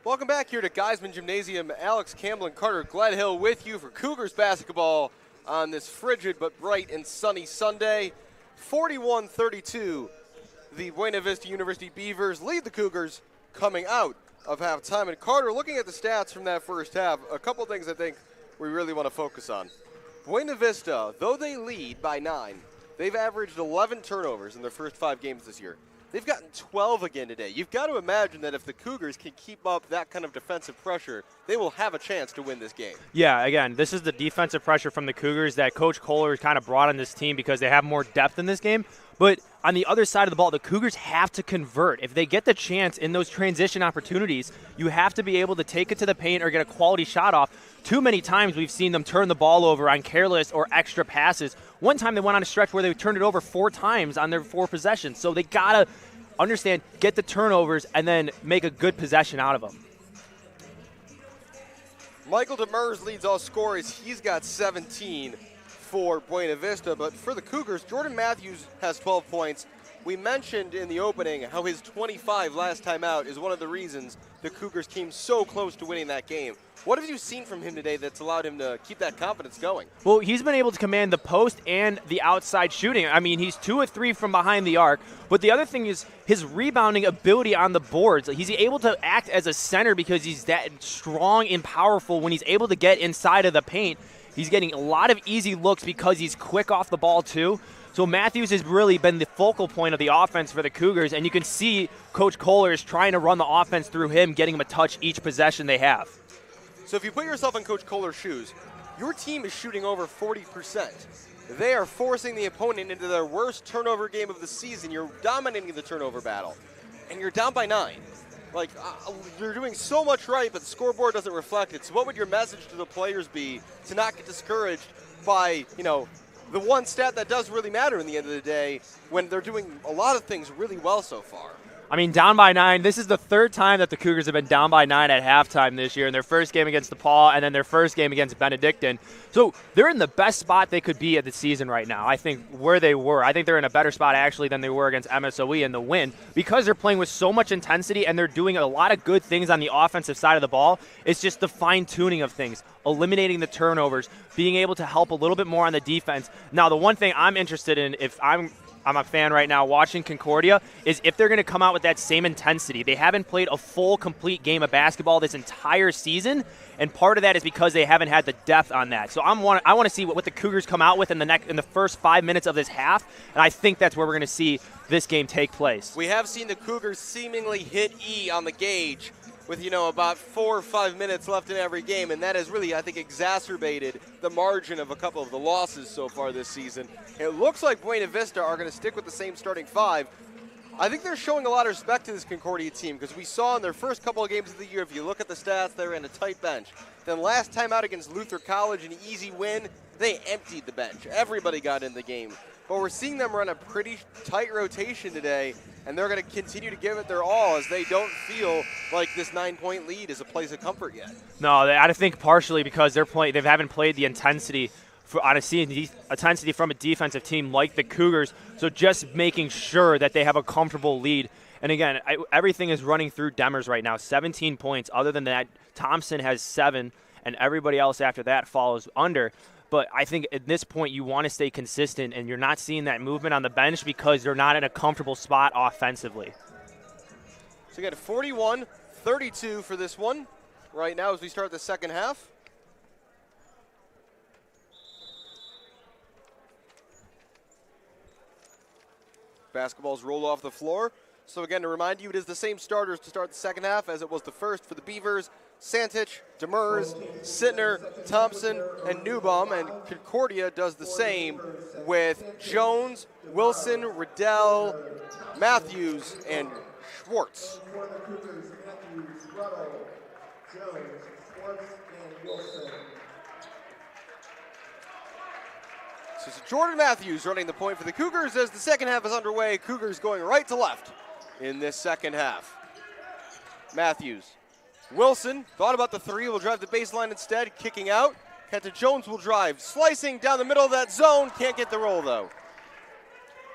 Welcome back here to Geisman Gymnasium. Alex Campbell and Carter Gledhill with you for Cougars basketball on this frigid but bright and sunny Sunday. 41-32, the Buena Vista University Beavers lead the Cougars coming out of halftime. And Carter, looking at the stats from that first half, a couple things I think we really want to focus on. Buena Vista, though they lead by 9, they've averaged 11 turnovers in their first 5 games this year. They've gotten 12 again today. You've got to imagine that if the Cougars can keep up that kind of defensive pressure, they will have a chance to win this game. Yeah, again, this is the defensive pressure from the Cougars that Coach Kohler kind of brought on this team because they have more depth in this game. But on the other side of the ball, the Cougars have to convert. If they get the chance in those transition opportunities, you have to be able to take it to the paint or get a quality shot off. Too many times we've seen them turn the ball over on careless or extra passes. One time they went on a stretch where they turned it over 4 times on their 4 possessions. So they got to understand, get the turnovers, and then make a good possession out of them. Michael Demers leads all scorers. He's got 17 for Buena Vista. But for the Cougars, Jordan Matthews has 12 points. We mentioned in the opening how his 25 last time out is one of the reasons the Cougars came so close to winning that game. What have you seen from him today that's allowed him to keep that confidence going? Well, he's been able to command the post and the outside shooting. I mean, he's 2 of 3 from behind the arc. But the other thing is his rebounding ability on the boards. He's able to act as a center because he's that strong and powerful when he's able to get inside of the paint. He's getting a lot of easy looks because he's quick off the ball too. So Matthews has really been the focal point of the offense for the Cougars, and you can see Coach Kohler is trying to run the offense through him, getting him a touch each possession they have. So if you put yourself in Coach Kohler's shoes, your team is shooting over 40%. They are forcing the opponent into their worst turnover game of the season. You're dominating the turnover battle, and you're down by 9. Like, you're doing so much right, but the scoreboard doesn't reflect it. So what would your message to the players be to not get discouraged by, the one stat that does really matter in the end of the day when they're doing a lot of things really well so far? I mean, down by 9. This is the 3rd time that the Cougars have been down by 9 at halftime this year in their first game against DePaul and then their first game against Benedictine. So they're in the best spot they could be at the season right now. I think where they were. I think they're in a better spot actually than they were against MSOE in the win because they're playing with so much intensity and they're doing a lot of good things on the offensive side of the ball. It's just the fine-tuning of things, eliminating the turnovers, being able to help a little bit more on the defense. Now, the one thing I'm interested in, if I'm a fan right now watching Concordia, is if they're going to come out with that same intensity. They haven't played a full, complete game of basketball this entire season, and part of that is because they haven't had the depth on that. So I want to see what the Cougars come out with in the first 5 minutes of this half, and I think that's where we're going to see this game take place. We have seen the Cougars seemingly hit E on the gauge with, about 4 or 5 minutes left in every game, and that has really, I think, exacerbated the margin of a couple of the losses so far this season. It looks like Buena Vista are going to stick with the same starting 5. I think they're showing a lot of respect to this Concordia team because we saw in their first couple of games of the year, if you look at the stats, they were in a tight bench. Then last time out against Luther College, an easy win, they emptied the bench. Everybody got in the game. But we're seeing them run a pretty tight rotation today, and they're going to continue to give it their all as they don't feel like this 9-point lead is a place of comfort yet. No, I think partially because they haven't played the intensity intensity from a defensive team like the Cougars, so just making sure that they have a comfortable lead. And again, everything is running through Demers right now, 17 points. Other than that, Thompson has 7, and everybody else after that follows under. But I think at this point you want to stay consistent, and you're not seeing that movement on the bench because they're not in a comfortable spot offensively. So you got a 41-32 for this one right now as we start the second half. Basketballs roll off the floor. So again, to remind you, it is the same starters to start the second half as it was the first for the Beavers. Santich, Demers, Sittner, Thompson, and Newbaum, and Concordia does the same with Jones, Wilson, Riddell, Matthews, and Schwartz. For the Cougars, Matthews, Ruddle, Jones, Schwartz, and Wilson. So it's Jordan Matthews running the point for the Cougars as the second half is underway. Cougars going right to left in this second half. Matthews. Wilson thought about the three, will drive the baseline instead, kicking out. Kenta Jones will drive, slicing down the middle of that zone, can't get the roll though.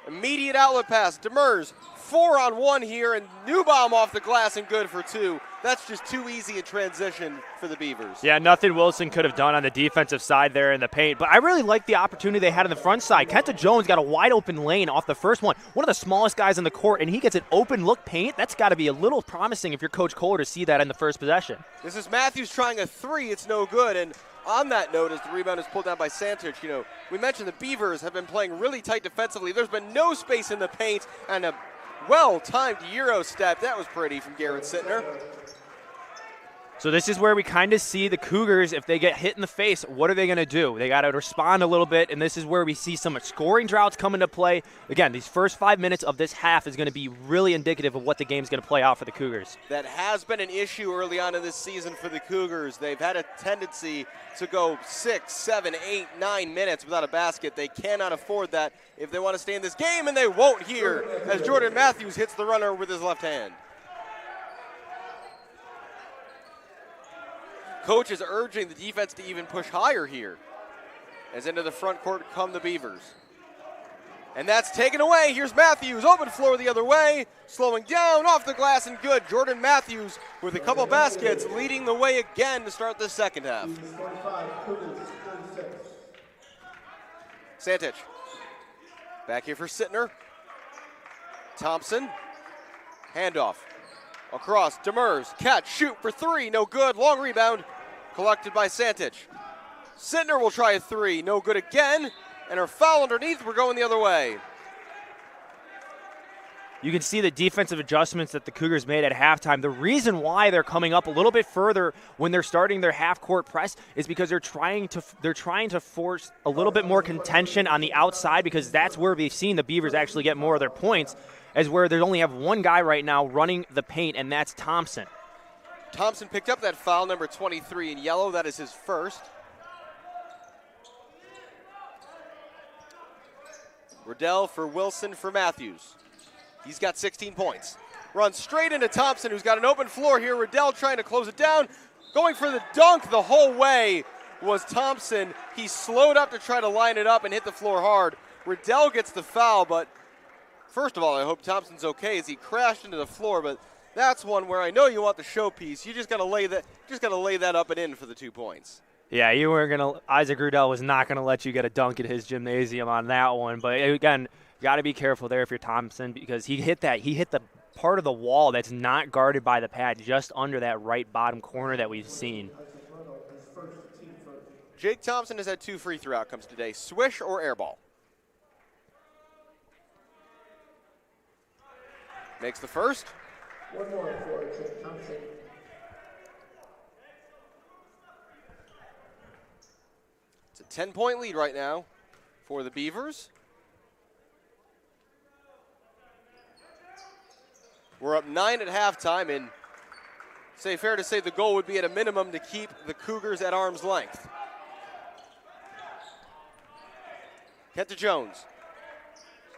Immediate outlet pass, Demers 4-on-1 here, and Newbaum off the glass and good for 2. That's just too easy in transition for the Beavers. Yeah, nothing Wilson could have done on the defensive side there in the paint. But I really like the opportunity they had on the front side. Kenta Jones got a wide open lane off the first one. One of the smallest guys in the court, and he gets an open look paint. That's got to be a little promising if you're Coach Kohler to see that in the first possession. This is Matthews trying a 3. It's no good. And on that note, as the rebound is pulled down by Santich, we mentioned the Beavers have been playing really tight defensively. There's been no space in the paint, and a well-timed Euro step. That was pretty from Garrett Sittner. So this is where we kind of see the Cougars, if they get hit in the face, what are they going to do? They got to respond a little bit, and this is where we see some scoring droughts come into play. Again, these first 5 minutes of this half is going to be really indicative of what the game's going to play out for the Cougars. That has been an issue early on in this season for the Cougars. They've had a tendency to go 6, 7, 8, 9 minutes without a basket. They cannot afford that if they want to stay in this game, and they won't here as Jordan Matthews hits the runner with his left hand. Coach is urging the defense to even push higher here as into the front court come the Beavers. And that's taken away. Here's Matthews, open floor the other way, slowing down, off the glass and good. Jordan Matthews with a couple baskets leading the way again to start the second half. Santich, back here for Sittner. Thompson, handoff. Across, Demers, catch, shoot for 3, no good, long rebound, collected by Santich. Sittner will try a 3, no good again, and her foul underneath, we're going the other way. You can see the defensive adjustments that the Cougars made at halftime. The reason why they're coming up a little bit further when they're starting their half-court press is because they're trying to force a little bit more contention on the outside, because that's where we've seen the Beavers actually get more of their points, as where they only have one guy right now running the paint, and that's Thompson. Thompson picked up that foul, number 23 in yellow. That is his first. Riddell for Wilson for Matthews. He's got 16 points. Runs straight into Thompson, who's got an open floor here. Riddell trying to close it down. Going for the dunk the whole way was Thompson. He slowed up to try to line it up and hit the floor hard. Riddell gets the foul, but first of all, I hope Thompson's okay as he crashed into the floor, but that's one where I know you want the showpiece. You just got to lay that up and in for the 2 points. Yeah, you weren't going to – Isaac Riddell was not going to let you get a dunk at his gymnasium on that one. But, again, you got to be careful there if you're Thompson, because he hit the part of the wall that's not guarded by the pad, just under that right bottom corner that we've seen. Jake Thompson has had 2 free throw outcomes today, swish or air ball. Makes the first. One more for Jake Thompson. It's a 10-point lead right now for the Beavers. We're up 9 at halftime, and fair to say the goal would be at a minimum to keep the Cougars at arm's length. Kenta Jones.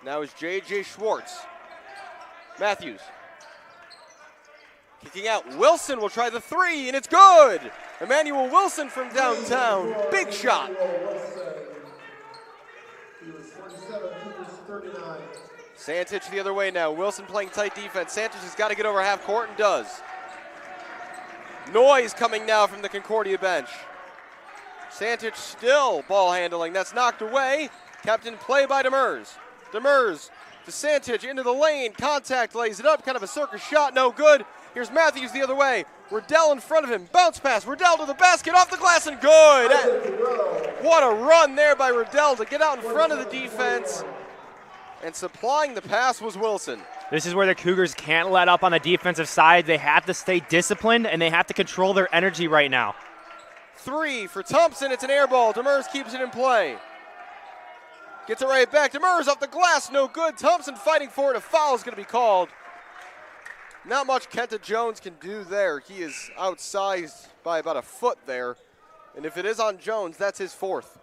Now is J.J. Schwartz. Matthews. Kicking out. Wilson will try the 3, and it's good! Emmanuel Wilson from downtown. Big shot. Santich the other way now. Wilson playing tight defense. Santich has got to get over half court and does. Noise coming now from the Concordia bench. Santich still ball handling. That's knocked away. Kept in play by Demers. Demers to Santich into the lane. Contact, lays it up. Kind of a circus shot. No good. Here's Matthews the other way. Riddell in front of him. Bounce pass. Riddell to the basket. Off the glass and good. What a run there by Riddell to get out in front of the defense. And supplying the pass was Wilson. This is where the Cougars can't let up on the defensive side. They have to stay disciplined, and they have to control their energy right now. 3 for Thompson. It's an air ball. Demers keeps it in play. Gets it right back. Demers off the glass. No good. Thompson fighting for it. A foul is going to be called. Not much Kenta Jones can do there. He is outsized by about a foot there. And if it is on Jones, that's his 4th.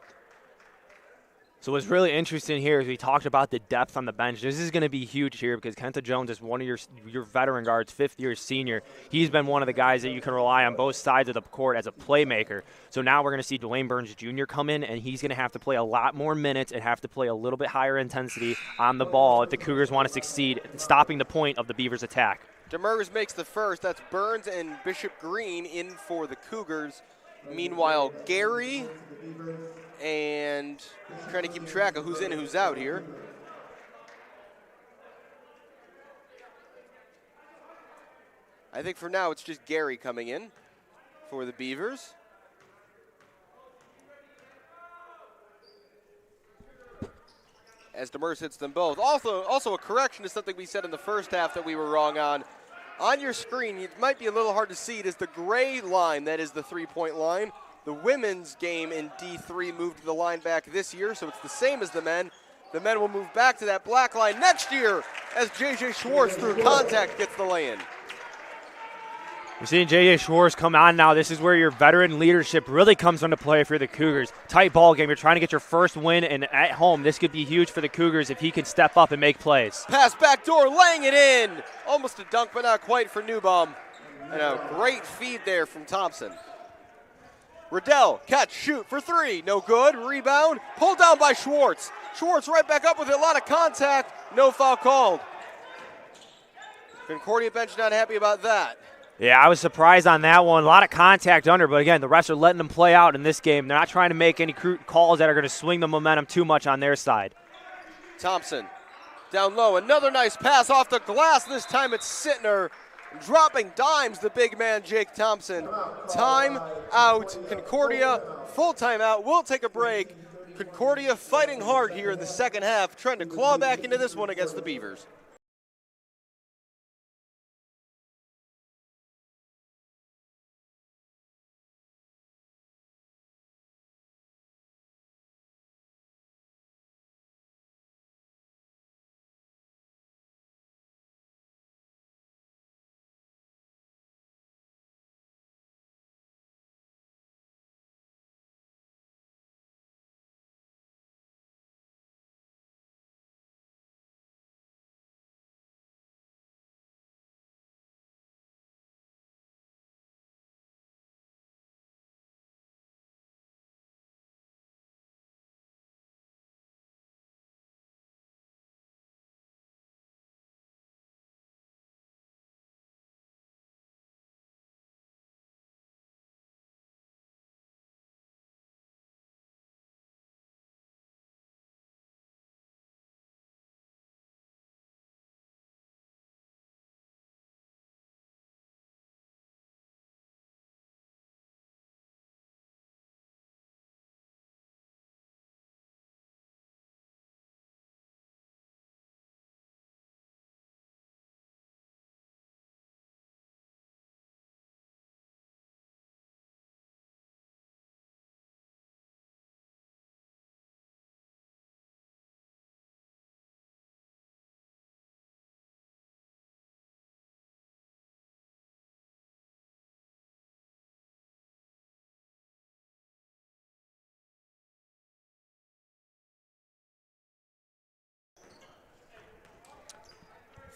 So what's really interesting here is we talked about the depth on the bench. This is going to be huge here because Kenta Jones is one of your veteran guards, fifth-year senior. He's been one of the guys that you can rely on both sides of the court as a playmaker. So now we're going to see Dwayne Burns Jr. come in, and he's going to have to play a lot more minutes and have to play a little bit higher intensity on the ball if the Cougars want to succeed in stopping the point of the Beavers' attack. Demers makes the first. That's Burns and Bishop Green in for the Cougars. Meanwhile, Gary and trying to keep track of who's in and who's out here. I think for now it's just Gary coming in for the Beavers. As Demers hits them both. Also a correction to something we said in the first half that we were wrong on. On your screen, it might be a little hard to see, it is the gray line that is the three-point line. The women's game in D3 moved to the line back this year, so it's the same as the men. The men will move back to that black line next year as J.J. Schwartz, through contact, gets the lay-in. We're seeing J.J. Schwartz come on now. This is where your veteran leadership really comes into play for the Cougars. Tight ball game. You're trying to get your first win, and at home, this could be huge for the Cougars if he can step up and make plays. Pass back door, laying it in. Almost a dunk, but not quite for Newbaum. And a great feed there from Thompson. Riddell, catch, shoot for three. No good. Rebound. Pulled down by Schwartz. Schwartz right back up with a lot of contact. No foul called. Concordia bench not happy about that. Yeah, I was surprised on that one. A lot of contact under, but again, the refs are letting them play out in this game. They're not trying to make any calls that are going to swing the momentum too much on their side. Thompson down low. Another nice pass off the glass. This time it's Sittner. Dropping dimes, the big man, Jake Thompson. Time out. Concordia, full timeout. We'll take a break. Concordia fighting hard here in the second half, trying to claw back into this one against the Beavers.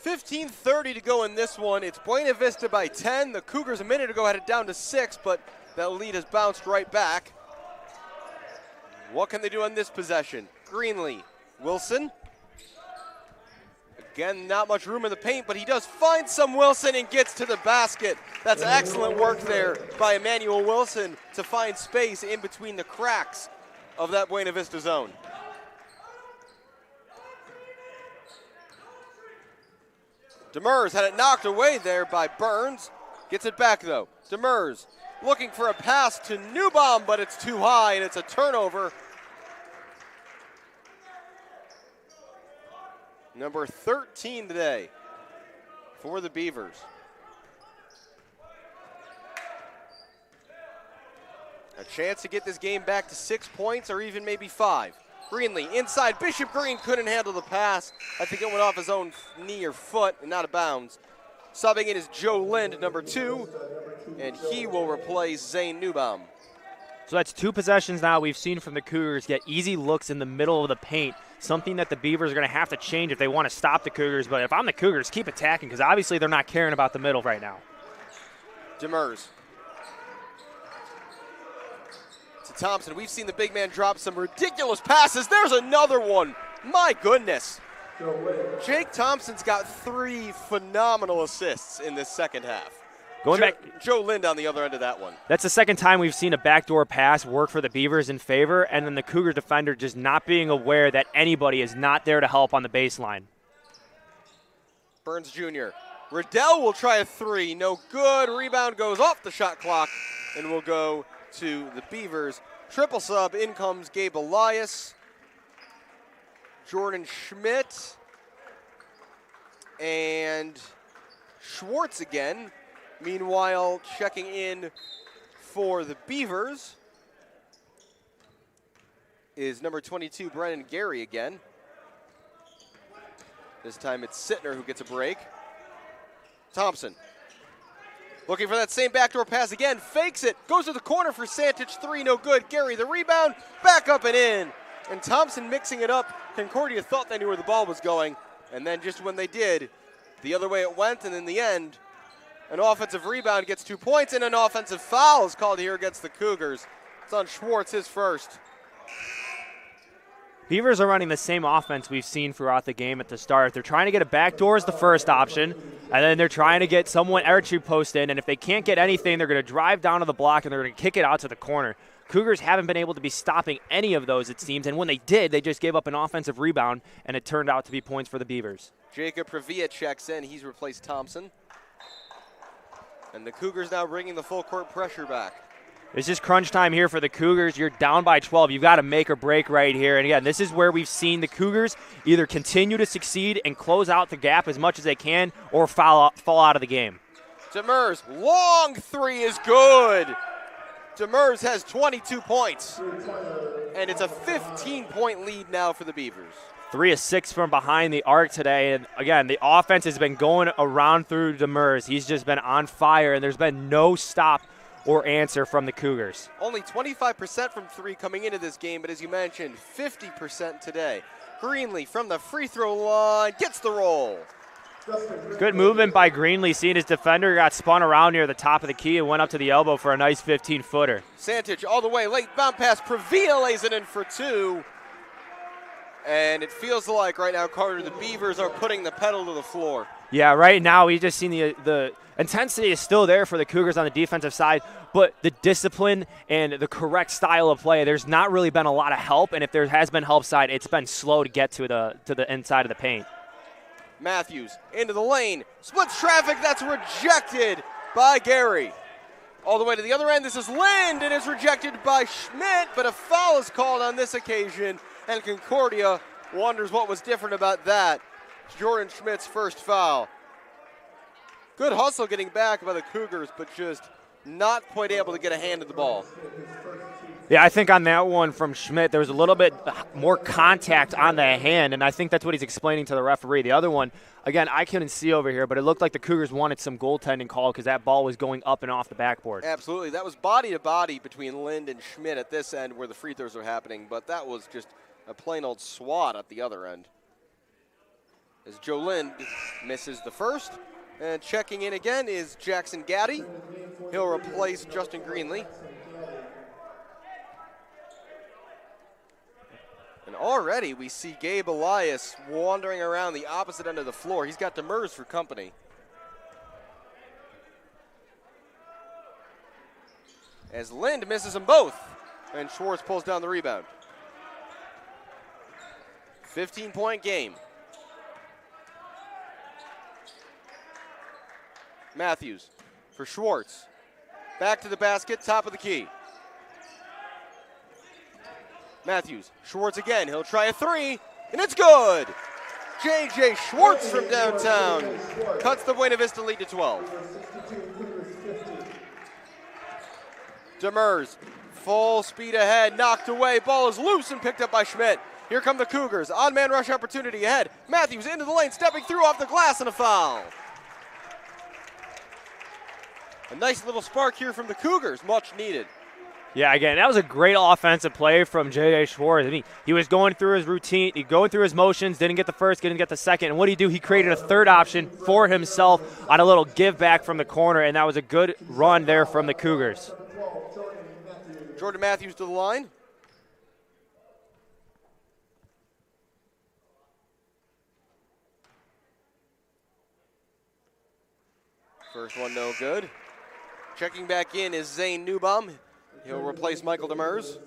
.15:30 to go in this one. It's Buena Vista by 10. The Cougars a minute ago had it down to 6, but that lead has bounced right back. What can they do on this possession? Greenlee, Wilson. Again, not much room in the paint, but he does find some Wilson and gets to the basket. That's excellent work there by Emmanuel Wilson to find space in between the cracks of that Buena Vista zone. Demers had it knocked away there by Burns. Gets it back though. Demers looking for a pass to Newbaum, but it's too high and it's a turnover. Number 13 today for the Beavers. A chance to get this game back to 6 points or even maybe 5. Greenlee inside. Bishop Green couldn't handle the pass. I think it went off his own knee or foot and out of bounds. Subbing in is Joe Lind, number 2, and he will replace Zane Newbaum. So that's 2 possessions now we've seen from the Cougars get easy looks in the middle of the paint, something that the Beavers are going to have to change if they want to stop the Cougars. But if I'm the Cougars, keep attacking because obviously they're not caring about the middle right now. Demers. To Thompson. We've seen the big man drop some ridiculous passes. There's another one. My goodness. Jake Thompson's got 3 phenomenal assists in this second half. Going back, Joe Lind on the other end of that one. that's the second time we've seen a backdoor pass work for the Beavers in favor, and then the Cougar defender just not being aware that anybody is not there to help on the baseline. Burns Jr. Riddell will try a 3. No good. Rebound goes off the shot clock and will go to the Beavers. Triple sub. In comes Gabe Elias, Jordan Schmidt, and Schwartz again. Meanwhile, checking in for the Beavers is number 22, Brennan Gary again. This time it's Sittner who gets a break. Thompson looking for that same backdoor pass again, fakes it, goes to the corner for Santich, 3, no good. Gary the rebound, back up and in. And Thompson mixing it up. Concordia thought they knew where the ball was going, and then just when they did, the other way it went, and in the end, an offensive rebound gets 2 points, and an offensive foul is called here against the Cougars. It's on Schwartz, his first. Beavers are running the same offense we've seen throughout the game at the start. They're trying to get a backdoor as the first option, and then they're trying to get someone entry post in, and if they can't get anything, they're going to drive down to the block, and they're going to kick it out to the corner. Cougars haven't been able to be stopping any of those, it seems, and when they did, they just gave up an offensive rebound, and it turned out to be points for the Beavers. Jacob Pravia checks in. He's replaced Thompson. And the Cougars now bringing the full court pressure back. It's just crunch time here for the Cougars. You're down by 12. You've got to make or break right here. And again, this is where we've seen the Cougars either continue to succeed and close out the gap as much as they can or fall out of the game. Demers, long 3 is good. Demers has 22 points. And it's a 15-point lead now for the Beavers. 3 of 6 from behind the arc today. And again, the offense has been going around through Demers. He's just been on fire, and there's been no stop or answer from the Cougars. Only 25% from 3 coming into this game, but as you mentioned, 50% today. Greenlee from the free throw line gets the roll. Good movement by Greenlee, seeing his defender got spun around near the top of the key and went up to the elbow for a nice 15-footer. Santich all the way, late bound pass. Pravia lays it in for 2. And it feels like right now, Carter, the Beavers are putting the pedal to the floor. Yeah, right now we just seen the intensity is still there for the Cougars on the defensive side, but the discipline and the correct style of play, there's not really been a lot of help, and if there has been help side, it's been slow to get to the inside of the paint. Matthews into the lane, splits traffic, that's rejected by Gary. All the way to the other end, this is Lind, and it's rejected by Schmidt, but a foul is called on this occasion, and Concordia wonders what was different about that. Jordan Schmidt's first foul. Good hustle getting back by the Cougars, but just not quite able to get a hand of the ball. Yeah, I think on that one from Schmidt, there was a little bit more contact on the hand, and I think that's what he's explaining to the referee. The other one, again, I couldn't see over here, but it looked like the Cougars wanted some goaltending call because that ball was going up and off the backboard. Absolutely. That was body to body between Lind and Schmidt at this end where the free throws were happening, but that was just a plain old swat at the other end. As Joe Lind misses the first. And checking in again is Jackson Gaddy. He'll replace Justin Greenlee. And already we see Gabe Elias wandering around the opposite end of the floor. He's got Demers for company. As Lind misses them both. And Schwartz pulls down the rebound. 15-point game. Matthews for Schwartz. Back to the basket, top of the key. Matthews, Schwartz again. He'll try a 3, and it's good. J.J. Schwartz from downtown cuts the Buena Vista lead to 12. Demers, full speed ahead, knocked away. Ball is loose and picked up by Schmidt. Here come the Cougars. On-man rush opportunity ahead. Matthews into the lane, stepping through off the glass, and a foul. A nice little spark here from the Cougars, much needed. Yeah, again, that was a great offensive play from J.J. Schwartz. I mean, he was going through his routine, going through his motions, didn't get the first, didn't get the second. And what did he do? He created a third option for himself on a little give back from the corner, and that was a good run there from the Cougars. Jordan Matthews to the line. First one no good. Checking back in is Zane Newbaum. He'll replace Michael Demers.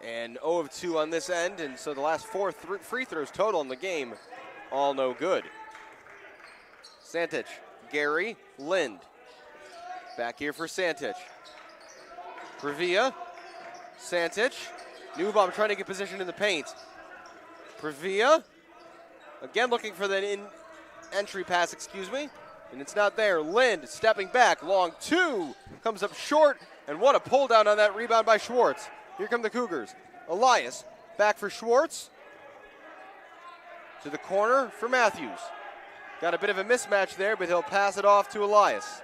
And 0 of 2 on this end, and so the last 4 free throws total in the game, all no good. Santich, Gary, Lind. Back here for Santich. Pravia, Santich, Newbaum trying to get position in the paint. Pravia, again looking for the entry pass, and it's not there. Lind stepping back, long 2, comes up short, and what a pull down on that rebound by Schwartz. Here come the Cougars. Elias, back for Schwartz. To the corner for Matthews. Got a bit of a mismatch there, but he'll pass it off to Elias.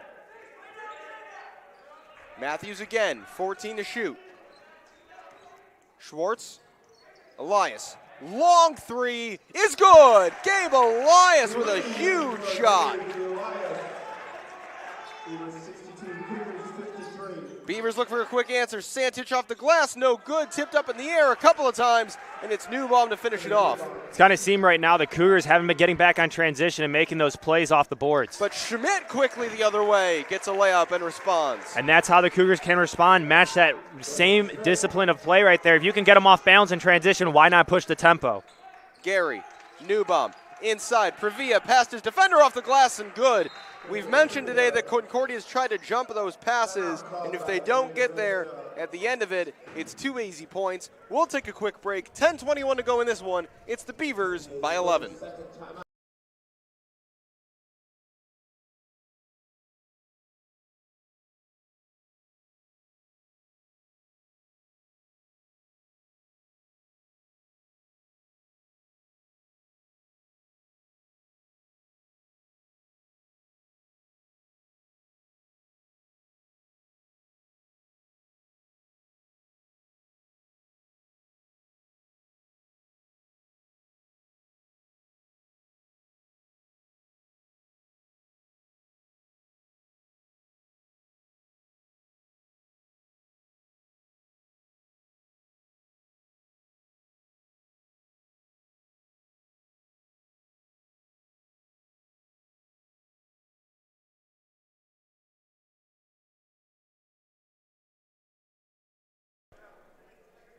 Matthews again, 14 to shoot. Schwartz, Elias, long 3 is good. Gabe Elias with a huge shot. Beavers look for a quick answer. Santich off the glass, no good. Tipped up in the air a couple of times, and it's Newbaum to finish it off. It's kind of seemed right now the Cougars haven't been getting back on transition and making those plays off the boards. But Schmidt quickly the other way, gets a layup and responds. And that's how the Cougars can respond, match that same discipline of play right there. If you can get them off balance in transition, why not push the tempo? Gary, Newbaum, inside. Pravia passed his defender off the glass and good. We've mentioned today that Concordia's tried to jump those passes, and if they don't get there at the end of it, it's 2 easy points. We'll take a quick break. 10:21 to go in this one. It's the Beavers by 11.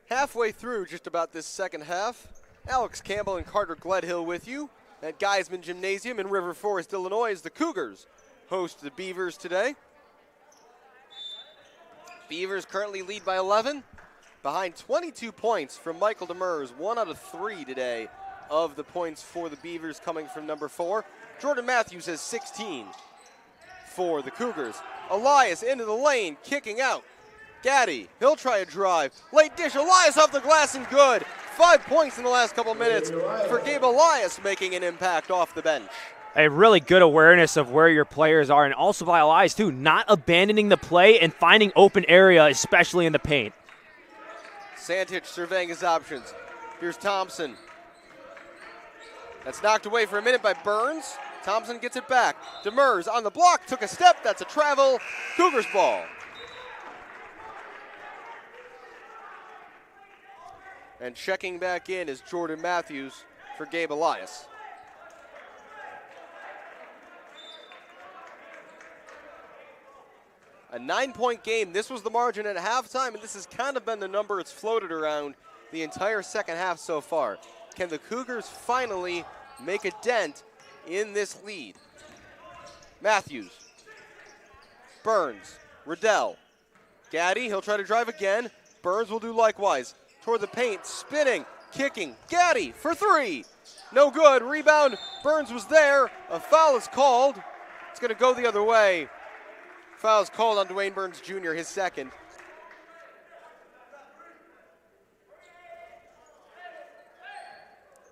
Halfway through just about this second half, Alex Campbell and Carter Gledhill with you at Geisman Gymnasium in River Forest, Illinois, as the Cougars host the Beavers today. Beavers currently lead by 11, behind 22 points from Michael Demers, 1 out of 3 today of the points for the Beavers coming from number 4. Jordan Matthews has 16 for the Cougars. Elias into the lane, kicking out. Gaddy, he'll try a drive. Late dish, Elias off the glass and good. 5 points in the last couple minutes for Gabe Elias, making an impact off the bench. A really good awareness of where your players are, and also by Elias too, not abandoning the play and finding open area, especially in the paint. Santich surveying his options. Here's Thompson. That's knocked away for a minute by Burns. Thompson gets it back. Demers on the block, took a step. That's a travel. Cougars ball. And checking back in is Jordan Matthews for Gabe Elias. A 9-point game. This was the margin at halftime, and this has kind of been the number it's floated around the entire second half so far. Can the Cougars finally make a dent in this lead? Matthews, Burns, Riddell, Gaddy, he'll try to drive again. Burns will do likewise. Toward the paint, spinning, kicking, Gaddy for 3. No good, rebound, Burns was there. A foul is called. It's gonna go the other way. Foul is called on Dwayne Burns Jr., his second.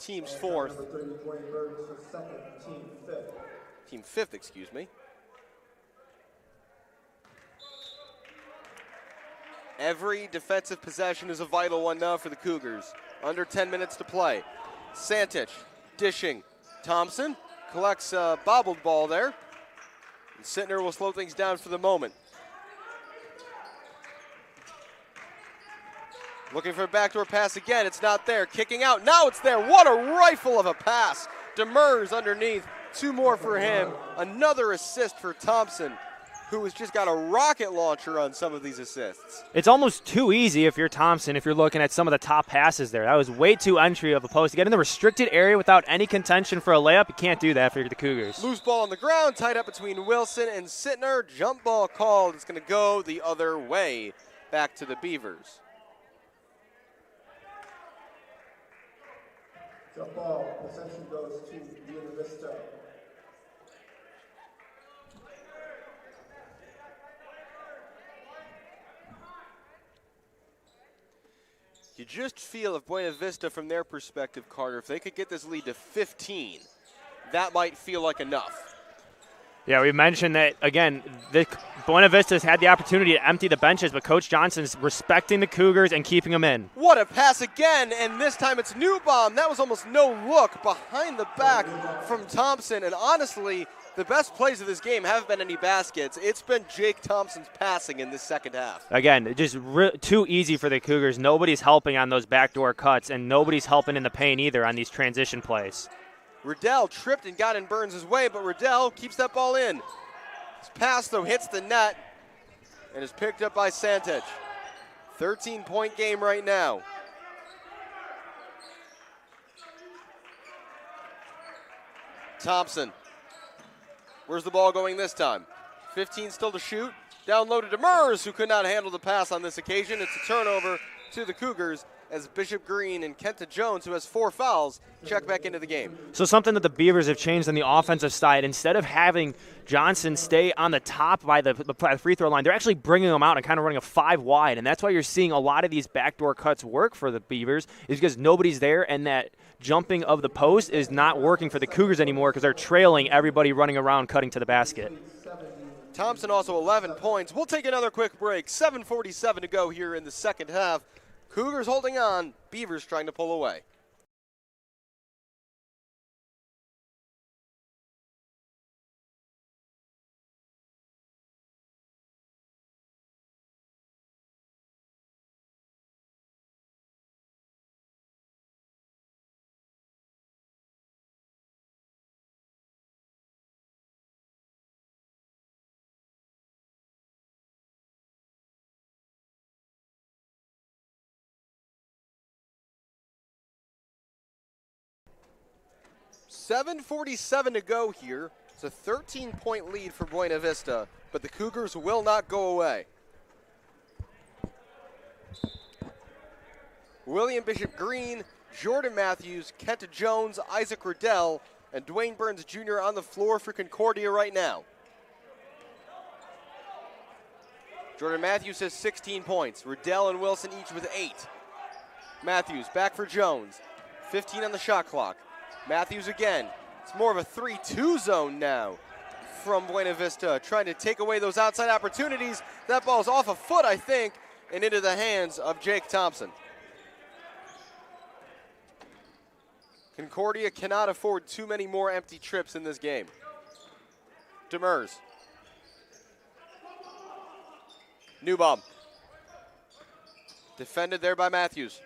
team's fourth. Number 30, Dwayne Burns for second, team fifth. Team fifth, excuse me. Every defensive possession is a vital one now for the Cougars. Under 10 minutes to play. Santich dishing. Thompson collects a bobbled ball there. And Sittner will slow things down for the moment. Looking for a backdoor pass again. It's not there. Kicking out. Now it's there. What a rifle of a pass. Demers underneath. 2 more for him. Another assist for Thompson, who has just got a rocket launcher on some of these assists. It's almost too easy if you're Thompson, if you're looking at some of the top passes there. That was way too entry of a post. To get in the restricted area without any contention for a layup, you can't do that for the Cougars. Loose ball on the ground, tied up between Wilson and Sittner. Jump ball called. It's going to go the other way, back to the Beavers. Jump ball, possession goes to Buena Vista. You just feel if Buena Vista, from their perspective, Carter, if they could get this lead to 15, that might feel like enough. Yeah, we mentioned that, again, Buena Vista's had the opportunity to empty the benches, but Coach Johnson's respecting the Cougars and keeping them in. What a pass again, and this time it's Newbaum. That was almost no look behind the back from Thompson, and honestly, the best plays of this game haven't been any baskets. It's been Jake Thompson's passing in this second half. Again, just too easy for the Cougars. Nobody's helping on those backdoor cuts, and nobody's helping in the paint either on these transition plays. Riddell tripped and got in Burns' way, but Riddell keeps that ball in. His pass, though, hits the net and is picked up by Santich. 13-point game right now. Thompson. Where's the ball going this time? 15 still to shoot. Down low to Demers, who could not handle the pass on this occasion. It's a turnover to the Cougars as Bishop Green and Kenta Jones, who has 4 fouls, check back into the game. So something that the Beavers have changed on the offensive side, instead of having Johnson stay on the top by the free throw line, they're actually bringing him out and kind of running a 5 wide, and that's why you're seeing a lot of these backdoor cuts work for the Beavers, is because nobody's there, and that jumping of the post is not working for the Cougars anymore because they're trailing everybody running around cutting to the basket. Thompson also 11 points. We'll take another quick break. 7:47 to go here in the second half. Cougars holding on, Beavers trying to pull away. .47 to go here. It's a 13-point lead for Buena Vista, but the Cougars will not go away. William Bishop Green, Jordan Matthews, Kenta Jones, Isaac Riddell, and Dwayne Burns Jr. on the floor for Concordia right now. Jordan Matthews has 16 points. Riddell and Wilson each with 8. Matthews back for Jones. 15 on the shot clock. Matthews again. It's more of a 3-2 zone now from Buena Vista, trying to take away those outside opportunities. That ball's off a foot, I think, and into the hands of Jake Thompson. Concordia cannot afford too many more empty trips in this game. Demers. Newbaum. Defended there by Matthews.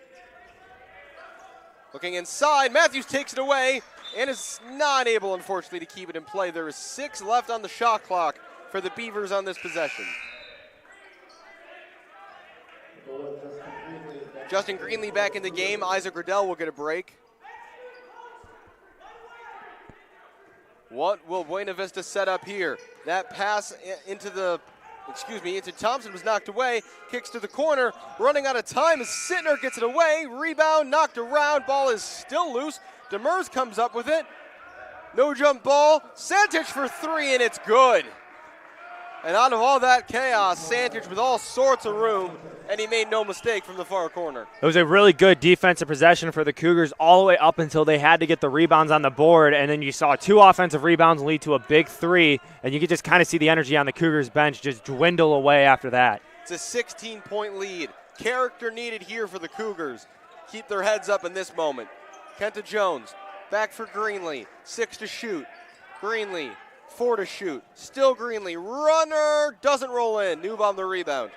Looking inside, Matthews takes it away and is not able, unfortunately, to keep it in play. There is 6 left on the shot clock for the Beavers on this possession. Justin Greenlee back in the game. Isaac Riddell will get a break. What will Buena Vista set up here? That pass into Thompson was knocked away. Kicks to the corner. Running out of time as Sittner gets it away. Rebound, knocked around. Ball is still loose. Demers comes up with it. No jump ball. Santich for 3, and it's good. And out of all that chaos, Santich with all sorts of room, and he made no mistake from the far corner. It was a really good defensive possession for the Cougars all the way up until they had to get the rebounds on the board, and then you saw 2 offensive rebounds lead to a big 3, and you could just kind of see the energy on the Cougars bench just dwindle away after that. It's a 16-point lead. Character needed here for the Cougars. Keep their heads up in this moment. Kenta Jones, back for Greenlee, 6 to shoot. Greenlee, 4 to shoot. Still Greenlee. Runner doesn't roll in. Newbaum the rebound.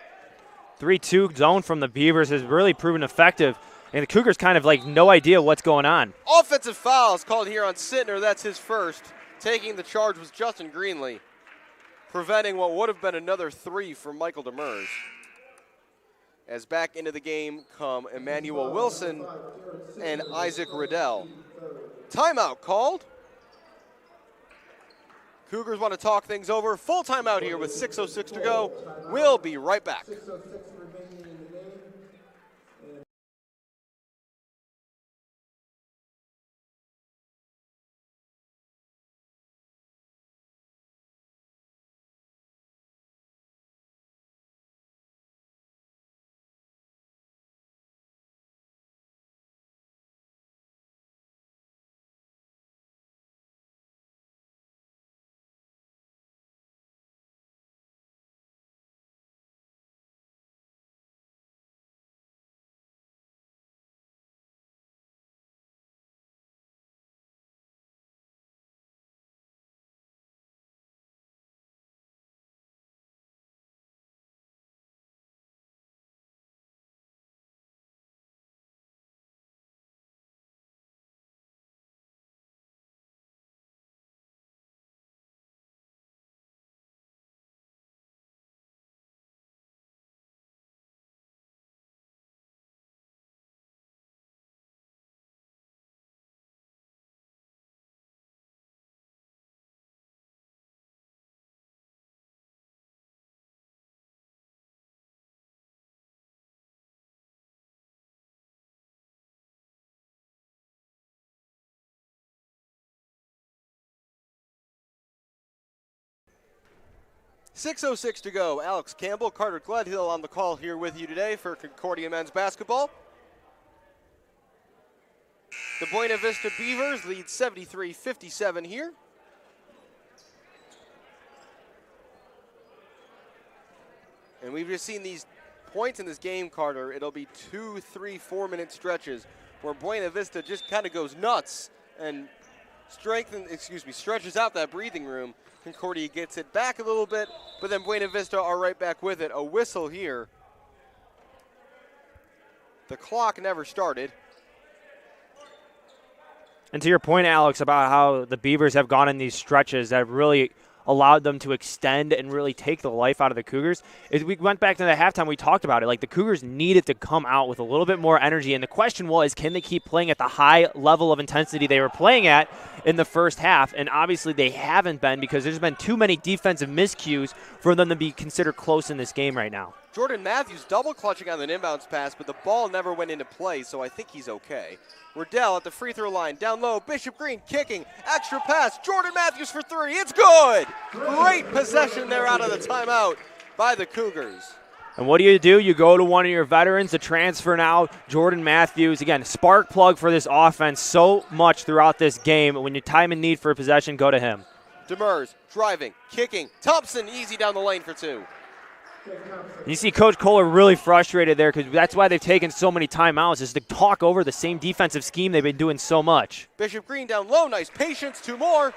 3-2 zone from the Beavers has really proven effective, and the Cougars kind of like no idea what's going on. Offensive fouls called here on Sittner. That's his first. Taking the charge was Justin Greenlee, preventing what would have been another 3 for Michael Demers. As back into the game come Emmanuel Wilson and Isaac Riddell. Timeout called. Cougars want to talk things over. Full timeout here with 6:06 to go. We'll be right back. 6:06 remaining in the game. .06 to go. Alex Campbell, Carter Gledhill on the call here with you today for Concordia men's basketball. The Buena Vista Beavers lead 73-57 here. And we've just seen these points in this game, Carter. It'll be 2, 3, 4-minute stretches where Buena Vista just kind of goes nuts and stretches out that breathing room. Concordia gets it back a little bit, but then Buena Vista are right back with it. A whistle here. The clock never started. And to your point, Alex, about how the Beavers have gone in these stretches that have really allowed them to extend and really take the life out of the Cougars. As we went back to the halftime, we talked about it. Like, the Cougars needed to come out with a little bit more energy, and the question was, can they keep playing at the high level of intensity they were playing at in the first half? And obviously they haven't been, because there's been too many defensive miscues for them to be considered close in this game right now. Jordan Matthews double clutching on an inbounds pass, but the ball never went into play, so I think he's okay. Riddell at the free throw line, down low, Bishop Green kicking, extra pass, Jordan Matthews for 3, it's good! Great possession there out of the timeout by the Cougars. And what do? You go to one of your veterans to transfer now, Jordan Matthews. Again, spark plug for this offense so much throughout this game. When you time in need for a possession, go to him. Demers driving, kicking, Thompson easy down the lane for 2. You see Coach Kohler really frustrated there, because that's why they've taken so many timeouts, is to talk over the same defensive scheme they've been doing so much. Bishop Green down low, nice patience, 2 more.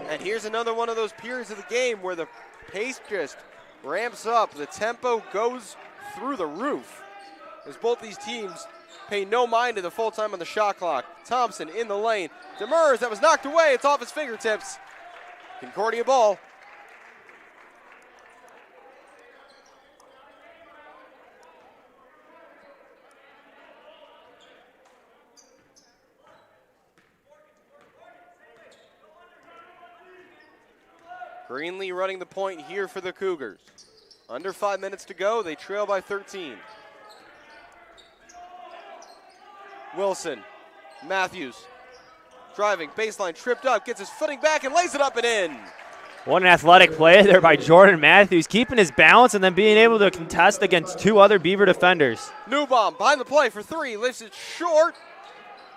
And here's another one of those periods of the game where the pace just ramps up. The tempo goes through the roof as both these teams pay no mind to the full time on the shot clock. Thompson in the lane. Demers, that was knocked away. It's off his fingertips. Concordia ball. Greenlee running the point here for the Cougars. Under 5 minutes to go, they trail by 13. Wilson, Matthews, driving, baseline, tripped up, gets his footing back and lays it up and in. What an athletic play there by Jordan Matthews, keeping his balance and then being able to contest against two other Beaver defenders. Newbaum behind the play for three, lifts it short.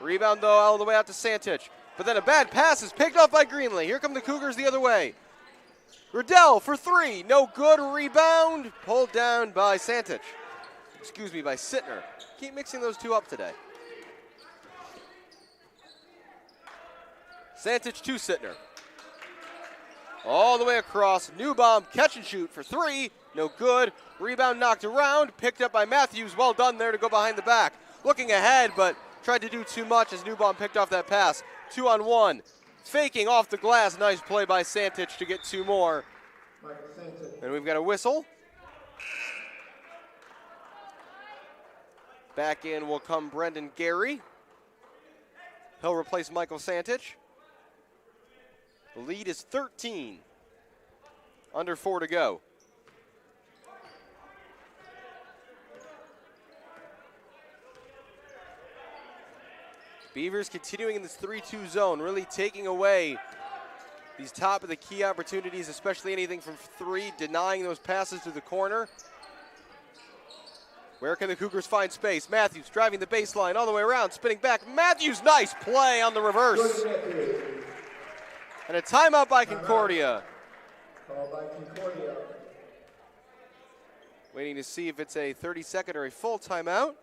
Rebound, though, all the way out to Santich. But then a bad pass is picked up by Greenlee. Here come the Cougars the other way. Riddell for three, no good. Rebound, pulled down by Santich. Excuse me, by Sittner. Keep mixing those two up today. Santich to Sittner. All the way across. Newbaum catch and shoot for three. No good. Rebound knocked around. Picked up by Matthews. Well done there to go behind the back. Looking ahead, but tried to do too much as Newbaum picked off that pass. 2-on-1. Faking off the glass. Nice play by Santich to get two more. And we've got a whistle. Back in will come Brendan Gary. He'll replace Michael Santich. The lead is 13. Under 4 to go. Beavers continuing in this 3-2 zone, really taking away these top of the key opportunities, especially anything from three, denying those passes to the corner. Where can the Cougars find space? Matthews driving the baseline all the way around, spinning back. Matthews, nice play on the reverse. And a timeout by Concordia. Called by Concordia. Waiting to see if it's a 30-second or a full timeout.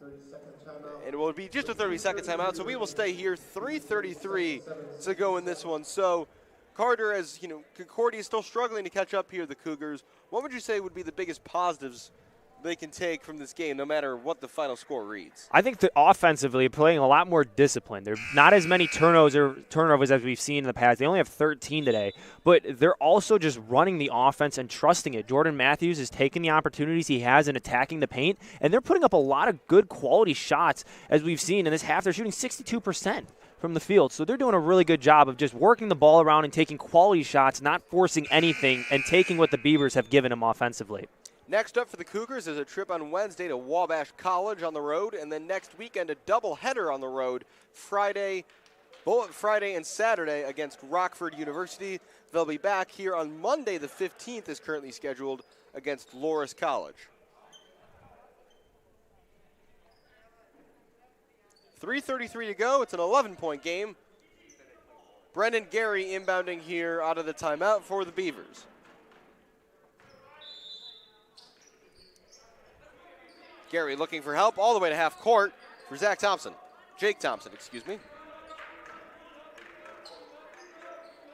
30-second timeout. And it will be just a 30-second timeout, so we will stay here. 3:33 to go in this one. So, Carter, as you know, Concordia is still struggling to catch up here, the Cougars. What would you say would be the biggest positives they can take from this game, no matter what the final score reads? I think that offensively, playing a lot more discipline. There are not as many turnovers as we've seen in the past. They only have 13 today, but they're also just running the offense and trusting it. Jordan Matthews is taking the opportunities he has and attacking the paint, and they're putting up a lot of good quality shots, as we've seen in this half. They're shooting 62% from the field, so they're doing a really good job of just working the ball around and taking quality shots, not forcing anything, and taking what the Beavers have given them offensively. Next up for the Cougars is a trip on Wednesday to Wabash College on the road, and then next weekend a doubleheader on the road, Friday and Saturday against Rockford University. They'll be back here on Monday the 15th is currently scheduled against Loras College. 3:33 to go. It's an 11-point game. Brendan Gary inbounding here out of the timeout for the Beavers. Gary looking for help all the way to half court for Jake Thompson, excuse me.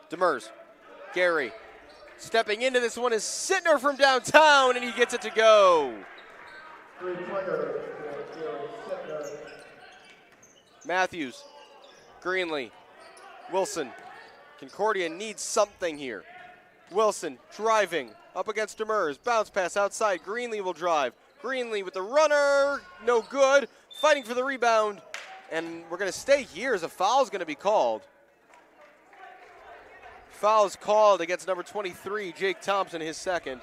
Demers, Gary, stepping into this one is Sittner from downtown, and he gets it to go. Three-pointer, Sittner. Matthews, Greenlee, Wilson. Concordia needs something here. Wilson driving up against Demers, bounce pass outside, Greenlee will drive. Greenlee with the runner, no good. Fighting for the rebound, and we're going to stay here as a foul is going to be called. Foul is called against number 23, Jake Thompson, his second.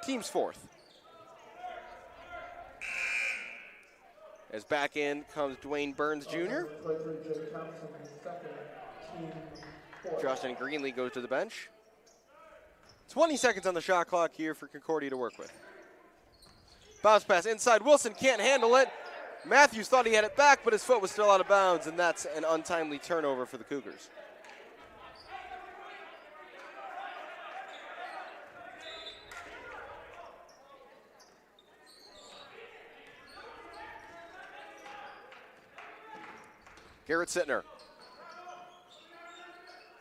Team's fourth. As back in comes Dwayne Burns Jr. Justin Greenlee goes to the bench. 20 seconds on the shot clock here for Concordia to work with. Bounce pass inside. Wilson can't handle it. Matthews thought he had it back, but his foot was still out of bounds, and that's an untimely turnover for the Cougars. Garrett Sittner.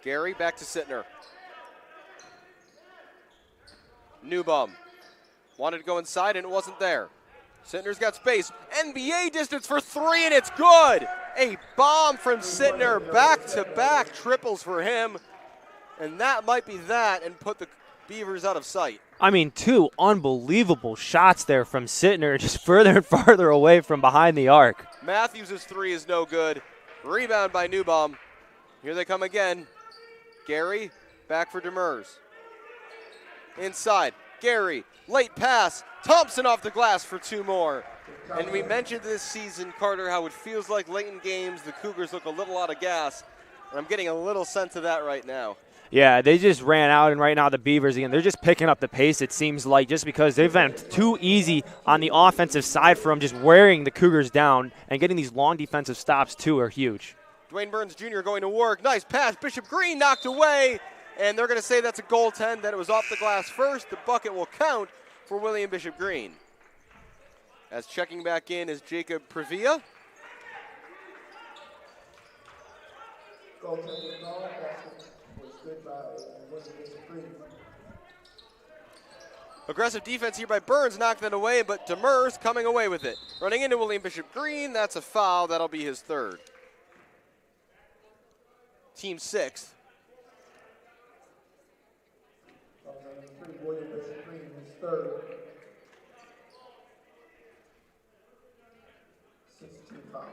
Gary back to Sittner. Newbaum. Wanted to go inside, and it wasn't there. Sittner's got space. NBA distance for three, and it's good. A bomb from Sittner. Back-to-back triples for him. And that might be that and put the Beavers out of sight. I mean, two unbelievable shots there from Sittner, just further and farther away from behind the arc. Matthews' three is no good. Rebound by Newbaum. Here they come again. Gary, back for Demers. Inside. Gary, late pass. Thompson off the glass for two more. And we mentioned this season, Carter, how it feels like late in games the Cougars look a little out of gas. And I'm getting a little sense of that right now. Yeah, they just ran out, and right now the Beavers, again, they're just picking up the pace, it seems like, just because they've been too easy on the offensive side for them, just wearing the Cougars down, and getting these long defensive stops, too, are huge. Dwayne Burns Jr. going to work. Nice pass. Bishop Green knocked away, and they're going to say that's a goaltend, that it was off the glass first. The bucket will count for William Bishop Green. As checking back in is Jacob Previa. Goaltending call, basket was good by William Bishop Green. Aggressive defense here by Burns, knocked that away, but Demers coming away with it. Running into William Bishop Green, that's a foul. That'll be his third. Team sixth. William Bishop Green, his third. 16 fouls.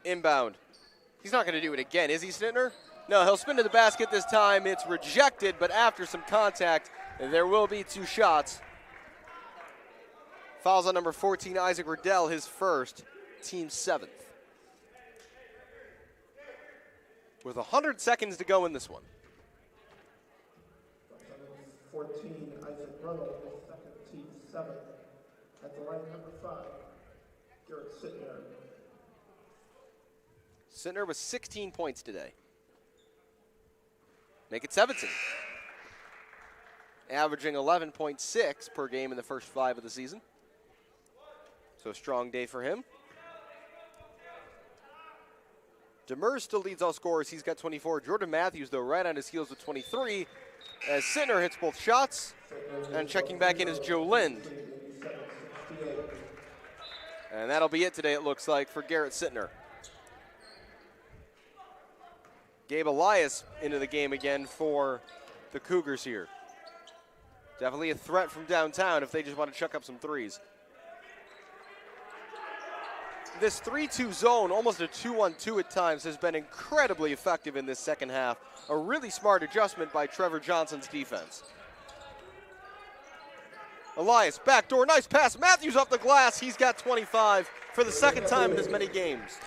Inbound. He's not going to do it again, is he, Snittner? No, he'll spin to the basket this time. It's rejected, but after some contact, there will be two shots. Fouls on number 14, Isaac Riddell, his first, team seventh. With 100 seconds to go in this one. 14, Isaac Riddell, his second, team seventh. At the line, number 5, Garrett Sittner. Sittner with 16 points today. Make it 17. Averaging 11.6 per game in the first 5 of the season. So a strong day for him. Demers still leads all scorers. He's got 24. Jordan Matthews, though, right on his heels with 23. As Sittner hits both shots. And checking back in is Joe Lind. And that'll be it today, it looks like, for Garrett Sittner. Gabe Elias into the game again for the Cougars here. Definitely a threat from downtown if they just want to chuck up some threes. This 3-2 zone, almost a 2-1-2 at times, has been incredibly effective in this second half. A really smart adjustment by Trevor Johnson's defense. Elias, backdoor, nice pass. Matthews off the glass. He's got 25 for the second time in as many games.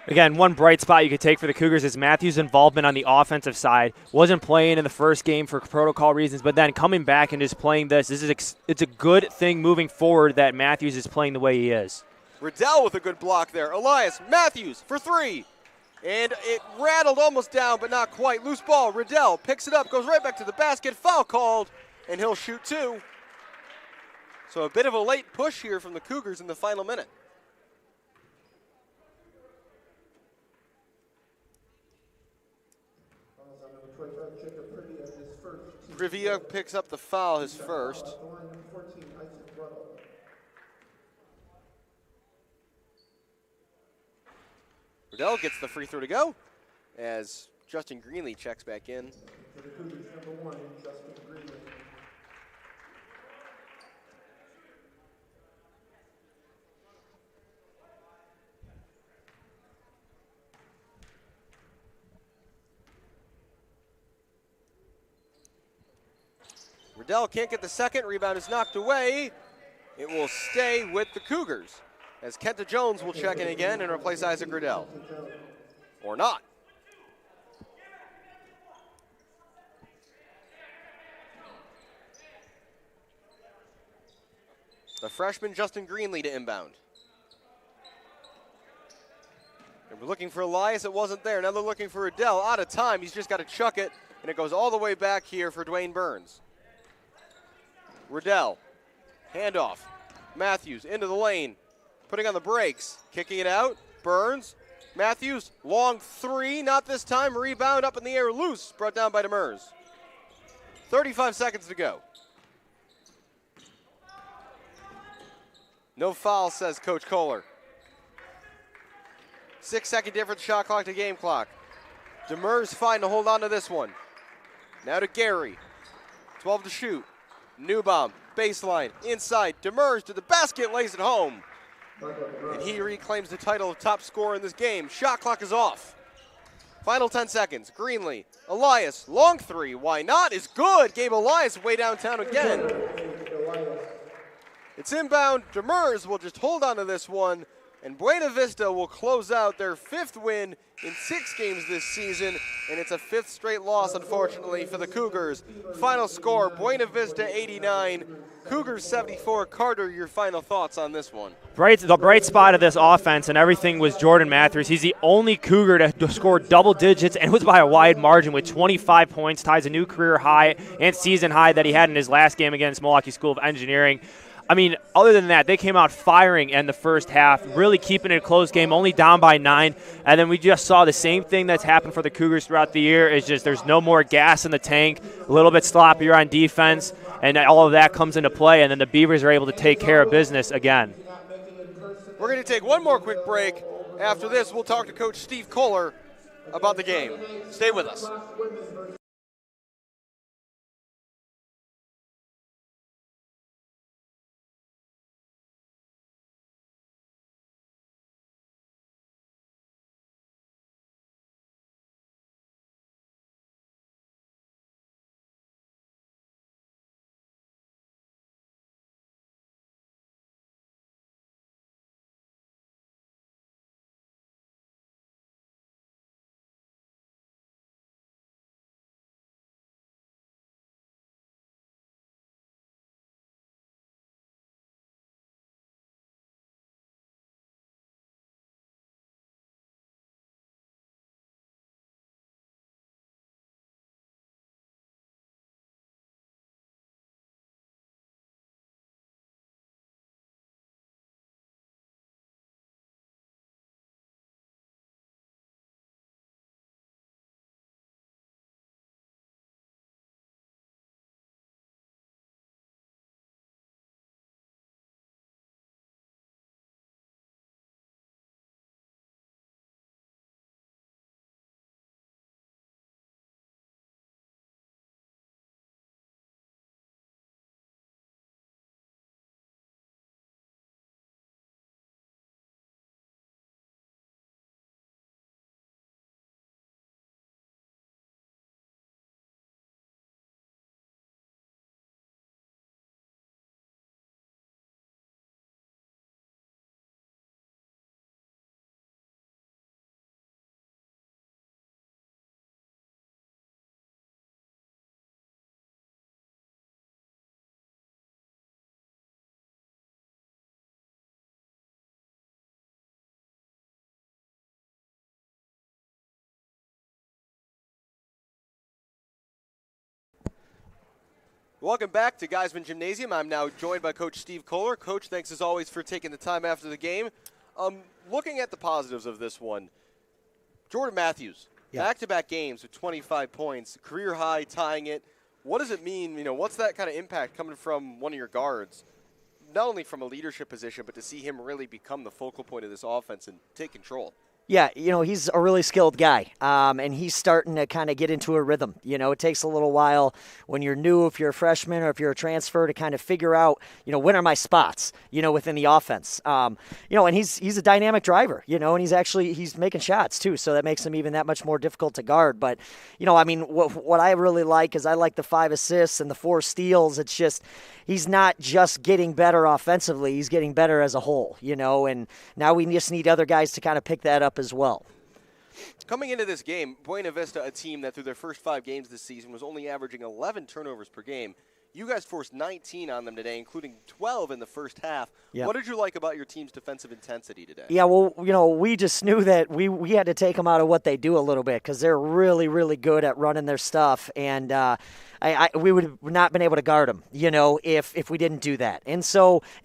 Again, one bright spot you could take for the Cougars is Matthews' involvement on the offensive side. Wasn't playing in the first game for protocol reasons, but then coming back and just playing this is it's a good thing moving forward that Matthews is playing the way he is. Riddell with a good block there. Elias, Matthews for 3. And it rattled almost down, but not quite. Loose ball. Riddell picks it up, goes right back to the basket. Foul called, and he'll shoot 2. So a bit of a late push here from the Cougars in the final minute. Privia picks up the foul, his first. Riddell gets the free throw to go as Justin Greenlee checks back in. For the Cougars, number 1, Justin Greenlee. Riddell can't get the second. Rebound is knocked away. It will stay with the Cougars as Kenta Jones will check in again and replace Isaac Riddell. Or not. The freshman Justin Greenlee to inbound. They were looking for Elias. It wasn't there. Now they're looking for Riddell. Out of time. He's just got to chuck it, and it goes all the way back here for Dwayne Burns. Riddell, handoff. Matthews into the lane, putting on the brakes, kicking it out. Burns, Matthews, long 3, not this time. Rebound up in the air, loose, brought down by Demers. 35 seconds to go. No foul, says Coach Kohler. 6-second difference, shot clock to game clock. Demers fine to hold on to this one. Now to Gary, 12 to shoot. Newbaum, baseline, inside, Demers to the basket, lays it home. And he reclaims the title of top scorer in this game. Shot clock is off. Final 10 seconds. Greenlee, Elias, long three. Why not? Is good. Gabe Elias way downtown again. It's inbound. Demers will just hold on to this one. And Buena Vista will close out their 5th win in 6 games this season, and it's a 5th straight loss, unfortunately, for the Cougars. Final score, Buena Vista 89, Cougars 74. Carter, your final thoughts on this one? The bright spot of this offense and everything was Jordan Matthews. He's the only Cougar to score double digits, and it was by a wide margin with 25 points, ties a new career high and season high that he had in his last game against Milwaukee School of Engineering. I mean, other than that, they came out firing in the first half, really keeping it a close game, only down by 9. And then we just saw the same thing that's happened for the Cougars throughout the year. Is just there's no more gas in the tank, a little bit sloppier on defense, and all of that comes into play. And then the Beavers are able to take care of business again. We're going to take one more quick break. After this, we'll talk to Coach Steve Kohler about the game. Stay with us. Welcome back to Geisman Gymnasium. I'm now joined by Coach Steve Kohler. Coach, thanks as always for taking the time after the game. Looking at the positives of this one, Jordan Matthews, back-to-back games with 25 points, career high, tying it. What does it mean? What's that kind of impact coming from one of your guards, not only from a leadership position, but to see him really become the focal point of this offense and take control? Yeah, he's a really skilled guy, and he's starting to kind of get into a rhythm. It takes a little while when you're new, if you're a freshman or if you're a transfer, to kind of figure out, when are my spots, within the offense. And he's a dynamic driver, and he's making shots too, so that makes him even that much more difficult to guard. But, what I really like is I like the 5 assists and the 4 steals. It's just he's not just getting better offensively, he's getting better as a whole, and now we just need other guys to kind of pick that up as well. Coming into this game, Buena Vista, a team that through their first 5 games this season was only averaging 11 turnovers per game. You guys forced 19 on them today, including 12 in the first half. Yep. What did you like about your team's defensive intensity today? Yeah, well, we just knew that we had to take them out of what they do a little bit because they're really, really good at running their stuff, and we would have not been able to guard them, if we didn't do that. And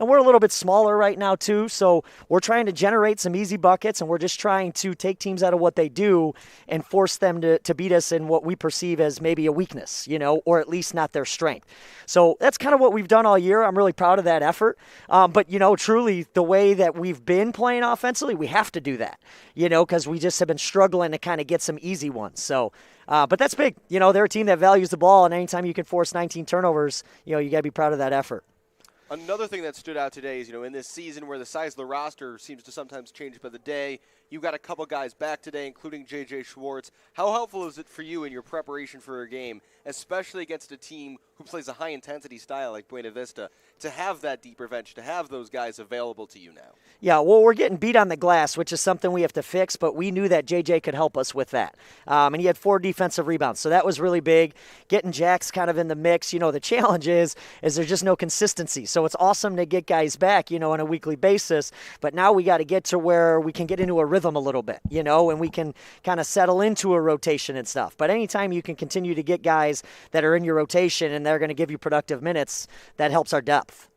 we're a little bit smaller right now too, so we're trying to generate some easy buckets, and we're just trying to take teams out of what they do and force them to beat us in what we perceive as maybe a weakness, or at least not their strength. So that's kind of what we've done all year. I'm really proud of that effort. But, truly the way that we've been playing offensively, we have to do that, because we just have been struggling to kind of get some easy ones. So, but that's big. They're a team that values the ball, and anytime you can force 19 turnovers, you got to be proud of that effort. Another thing that stood out today is, in this season where the size of the roster seems to sometimes change by the day, You got a couple guys back today, including J.J. Schwartz. How helpful is it for you in your preparation for a game, especially against a team who plays a high-intensity style like Buena Vista, to have that deeper bench, to have those guys available to you now? Yeah, well, we're getting beat on the glass, which is something we have to fix, but we knew that J.J. could help us with that. And he had 4 defensive rebounds, so that was really big. Getting Jax kind of in the mix, you know, the challenge is there's just no consistency. So it's awesome to get guys back, you know, on a weekly basis, but now we got to get to where we can get into a rhythm a little bit, you know, and we can kind of settle into a rotation and stuff. But anytime you can continue to get guys that are in your rotation and they're going to give you productive minutes, that helps our depth.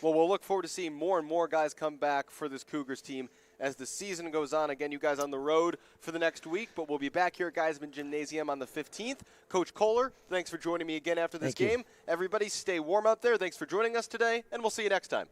Well, we'll look forward to seeing more and more guys come back for this Cougars team as the season goes on. Again, you guys on the road for the next week, but we'll be back here at Geisman Gymnasium on the 15th. Coach Kohler, thanks for joining me again after this game. Everybody stay warm out there. Thanks for joining us today, and we'll see you next time.